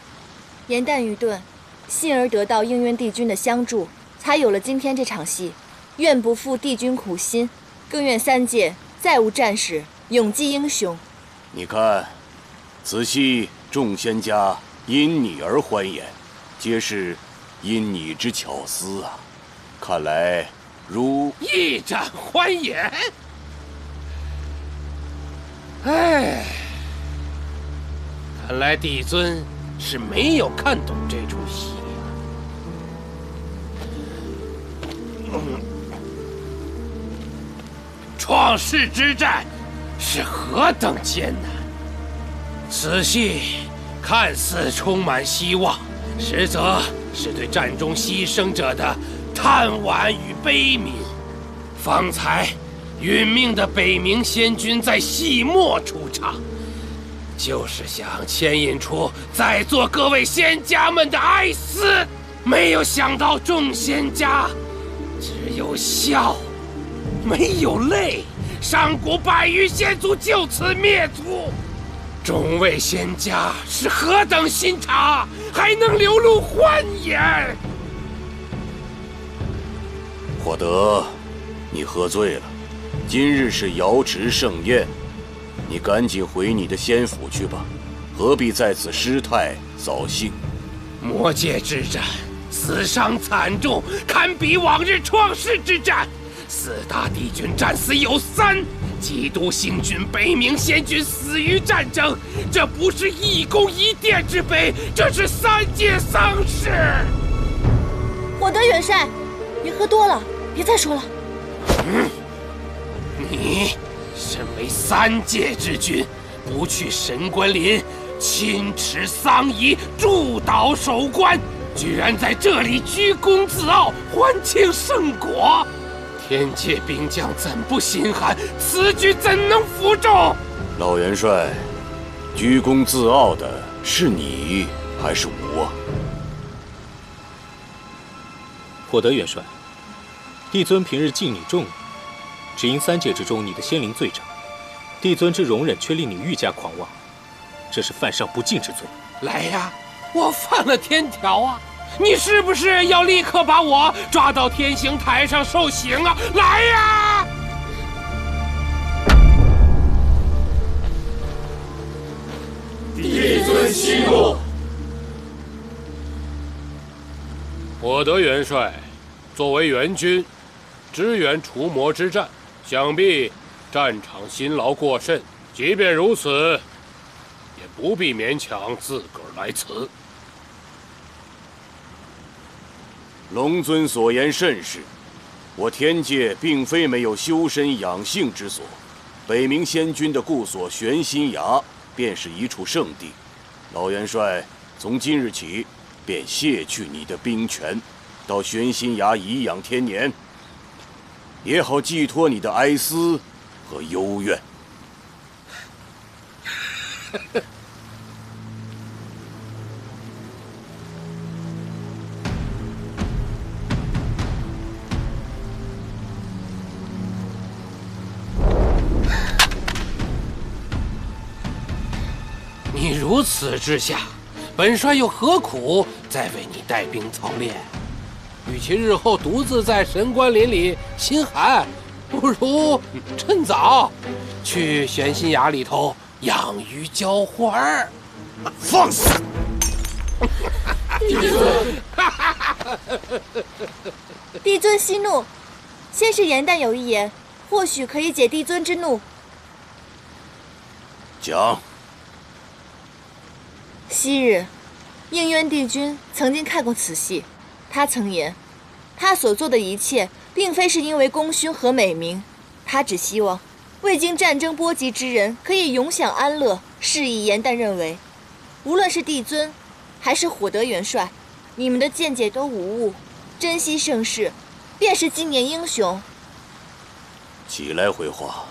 严诞愚钝，幸而得到应元帝君的相助，才有了今天这场戏。愿不负帝君苦心，更愿3界再无战事，永继英雄。你看，此戏众仙家因你而欢颜，皆是因你之巧思啊！看来如一展欢颜。哎，看来帝尊是没有看懂这出戏啊。创世之战是何等艰难！此戏看似充满希望，实则是对战中牺牲者的叹惋与悲悯。方才殒命的北冥仙君在戏末出场，就是想牵引出在座各位仙家们的哀思。没有想到众仙家只有笑，没有泪。上古100余仙族就此灭族，众位仙家是何等心肠，还能流露欢颜？火德，你喝醉了。今日是瑶池盛宴，你赶紧回你的仙府去吧，何必在此失态扫兴？魔界之战死伤惨重，堪比往日创世之战。4大帝君战死有3，基督星君、北冥仙君死于战争，这不是一宫一殿之悲，这是3界丧事。火德元帅，你喝多了，别再说了。你身为3界之君，不去神官林亲持丧仪，祝祷守关，居然在这里居功自傲，还清圣果。天界兵将怎不心寒？此举怎能服众？老元帅，居功自傲的是你还是我？火德元帅，帝尊平日敬你重礼，只因3界之中你的仙灵最长，帝尊之容忍却令你愈加狂妄，这是犯上不敬之罪。来呀，我犯了天条啊！你是不是要立刻把我抓到天刑台上受刑啊？来呀！息怒。火德元帅作为援军，支援除魔之战，想必战场辛劳过甚。即便如此，也不必勉强自个儿来辞。龙尊所言甚是，我天界并非没有修身养性之所，北冥仙君的故所玄心崖便是一处圣地。老元帅，从今日起便卸去你的兵权，到玄心崖颐养天年，也好寄托你的哀思和幽怨。你如此之下，本帅又何苦再为你带兵操练？与其日后独自在神关林里心寒，不如趁早去玄心崖里头养鱼浇花儿。放肆！帝尊，帝尊息怒，先是颜旦有一言，或许可以解帝尊之怒。讲。昔日，应渊帝君曾经看过此戏，他曾言，他所做的一切，并非是因为功勋和美名，他只希望未经战争波及之人可以永享安乐。是以颜旦认为，无论是帝尊，还是火德元帅，你们的见解都无误，珍惜盛世，便是今年英雄。起来回话。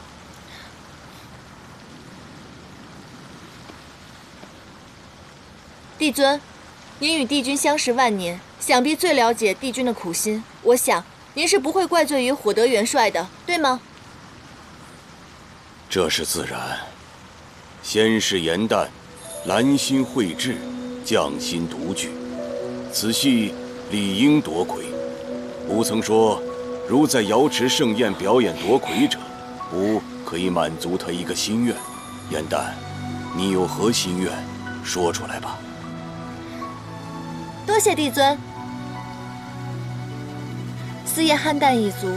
帝尊，您与帝君相识万年，想必最了解帝君的苦心。我想您是不会怪罪于火德元帅的，对吗？这是自然。先是颜旦，兰心蕙质，匠心独具，此戏理应夺魁。吾曾说，如在瑶池盛宴表演夺魁者，吾可以满足他一个心愿。颜旦，你有何心愿？说出来吧。多谢帝尊。四叶憨旦一族，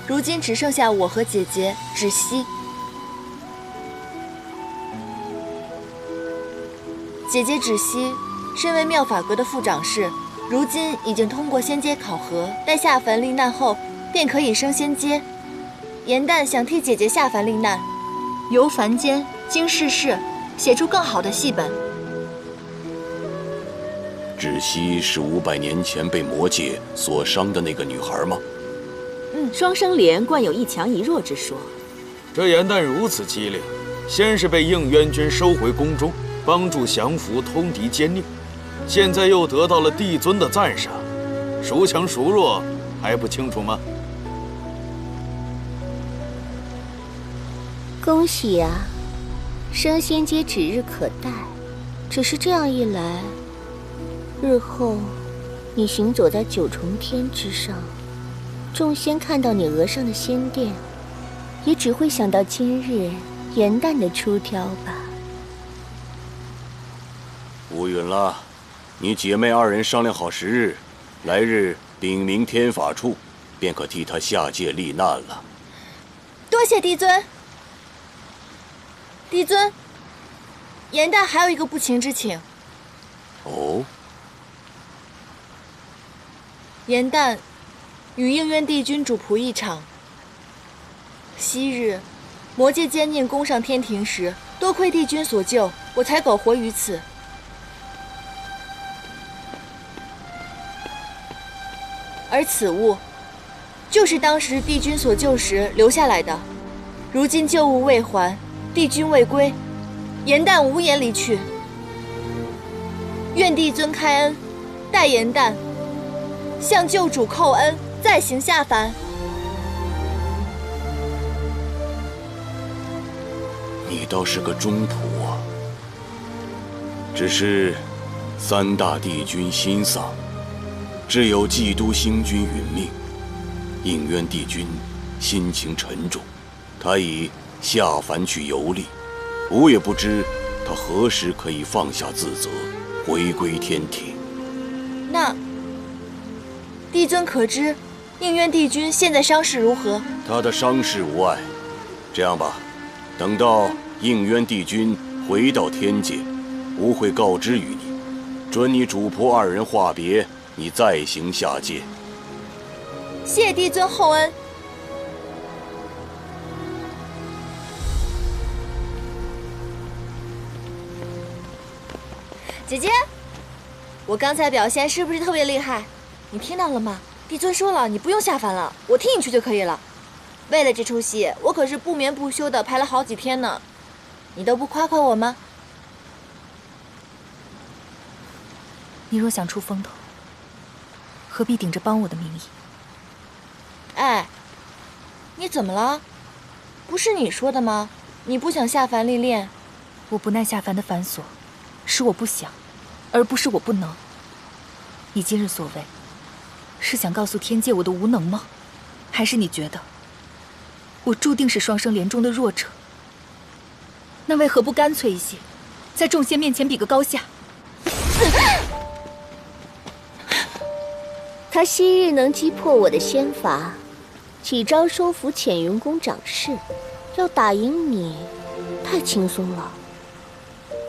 如今只剩下我和姐姐芷溪。姐姐芷溪身为妙法阁的副掌事，如今已经通过仙阶考核，待下凡历难后，便可以升仙阶。颜旦想替姐姐下凡历难，由凡间经世事，写出更好的戏本。芷溪是500年前被魔界所伤的那个女孩吗？双生莲惯有一强一弱之说。这颜旦如此机灵，先是被应渊君收回宫中，帮助降服通敌奸佞，现在又得到了帝尊的赞赏，孰强孰弱还不清楚吗？恭喜啊，升仙阶指日可待。只是这样一来，日后你行走在9重天之上，众仙看到你额上的仙殿，也只会想到今日颜旦的出挑吧。无允了，你姐妹2人商量好时日，来日禀明天法处，便可替她下界历难了。多谢帝尊。帝尊，颜旦还有一个不情之请。哦。颜旦与应渊帝君主仆一场。昔日魔界奸佞攻上天庭时，多亏帝君所救，我才苟活于此。而此物，就是当时帝君所救时留下来的。如今旧物未还，帝君未归，颜旦无颜离去。愿帝尊开恩，待颜旦向救主叩恩，再行下凡。你倒是个忠仆啊！只是3大帝君心丧，只有冀都星君殒命。应渊帝君心情沉重，他已下凡去游历，吾也不知他何时可以放下自责，回归天庭？那帝尊可知应渊帝君现在伤势如何？他的伤势无碍。这样吧，等到应渊帝君回到天界，吾会告知于你，准你主仆二人话别，你再行下界。谢帝尊厚恩。姐姐，我刚才表现是不是特别厉害？你听到了吗？帝尊说了，你不用下凡了，我替你去就可以了。为了这出戏，我可是不眠不休的排了好几天呢。你都不夸夸我吗？你若想出风头，何必顶着帮我的名义？哎，你怎么了？不是你说的吗？你不想下凡历练？我不耐下凡的繁琐，是我不想，而不是我不能。你今日所为，是想告诉天界我的无能吗？还是你觉得我注定是双生莲中的弱者？那为何不干脆一些，在众仙面前比个高下？他昔日能击破我的仙法，几招收服浅云宫掌事，要打赢你，太轻松了。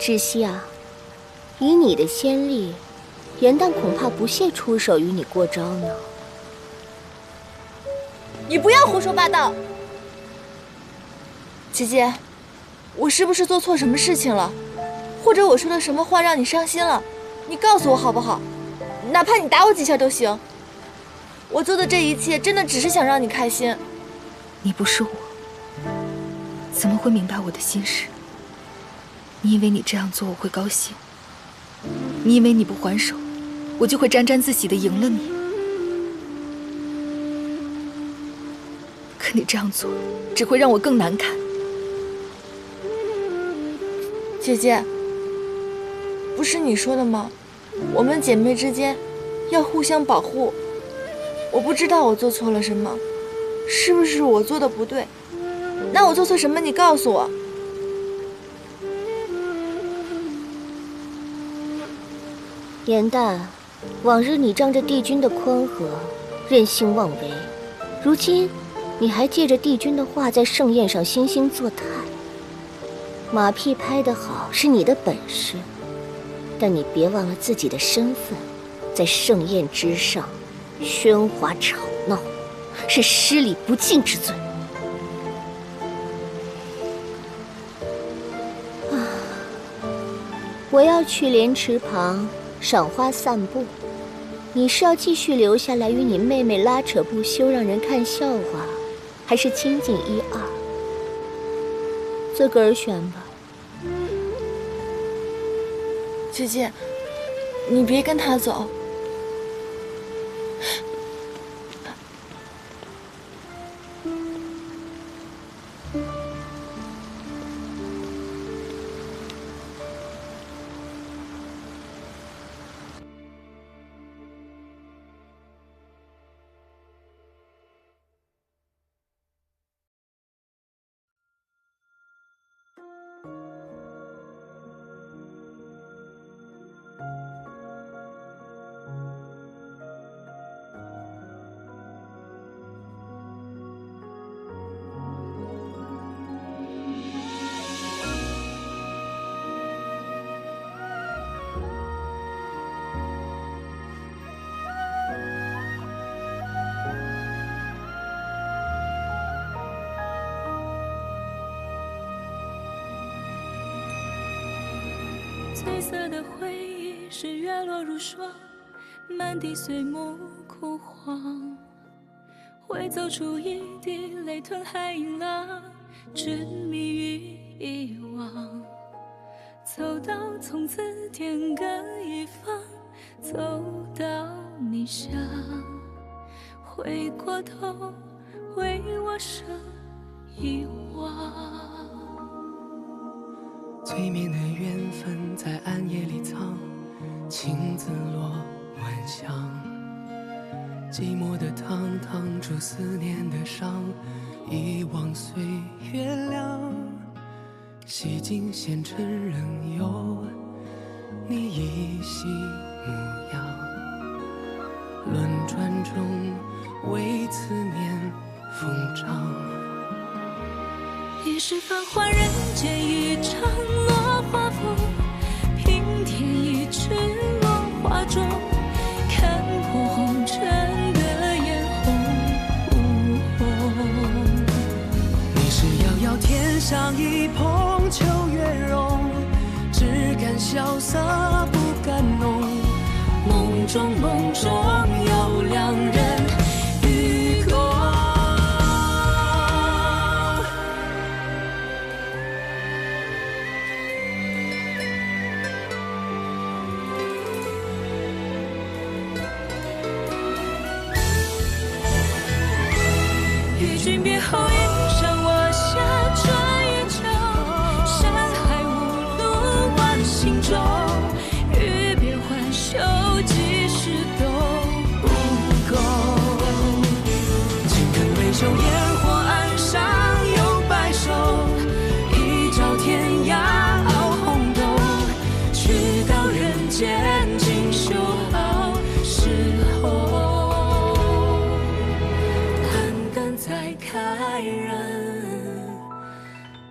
只惜啊，以你的仙力，颜淡恐怕不屑出手与你过招呢。你不要胡说八道！姐姐，我是不是做错什么事情了？或者我说的什么话让你伤心了？你告诉我好不好？哪怕你打我几下都行。我做的这一切真的只是想让你开心。你不是我，怎么会明白我的心事？你以为你这样做我会高兴？你以为你不还手，我就会沾沾自喜地赢了你？可你这样做，只会让我更难堪。姐姐，不是你说的吗？我们姐妹之间要互相保护。我不知道我做错了什么，是不是我做的不对？那我做错什么？你告诉我。颜淡，往日你仗着帝君的宽和，任性妄为，如今你还借着帝君的话在盛宴上惺惺作态。马屁拍得好是你的本事，但你别忘了自己的身份，在盛宴之上喧哗吵闹，是失礼不敬之罪。我要去莲池旁赏花散步，你是要继续留下来与你妹妹拉扯不休，让人看笑话，还是清静一二？自个儿选吧。姐姐，你别跟他走。褪色的回忆是月落如霜，满地碎木枯黄，会走出一滴泪吞海银浪，执迷于遗忘。走到从此天各一方，走到你乡，回过头为我生遗忘。催眠的缘分在暗夜里藏，情字落晚香。寂寞的汤烫出思念的伤，遗忘岁月凉。洗尽纤尘仍有你依稀模样，轮转中为思念疯长。已是繁华人间一场落花风，平添一池落花中，看破红尘的眼红。你是遥遥天上一捧秋月容，只敢萧瑟不敢浓。梦中有两人与共。与君别后，云上我下，春与秋，山海无路万行舟。欲别还休，几时都不够。青藤微秀，烟火岸上有白首，一朝天涯熬红豆。去到人间，今宵好时候。肝肝再开人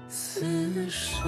厮守。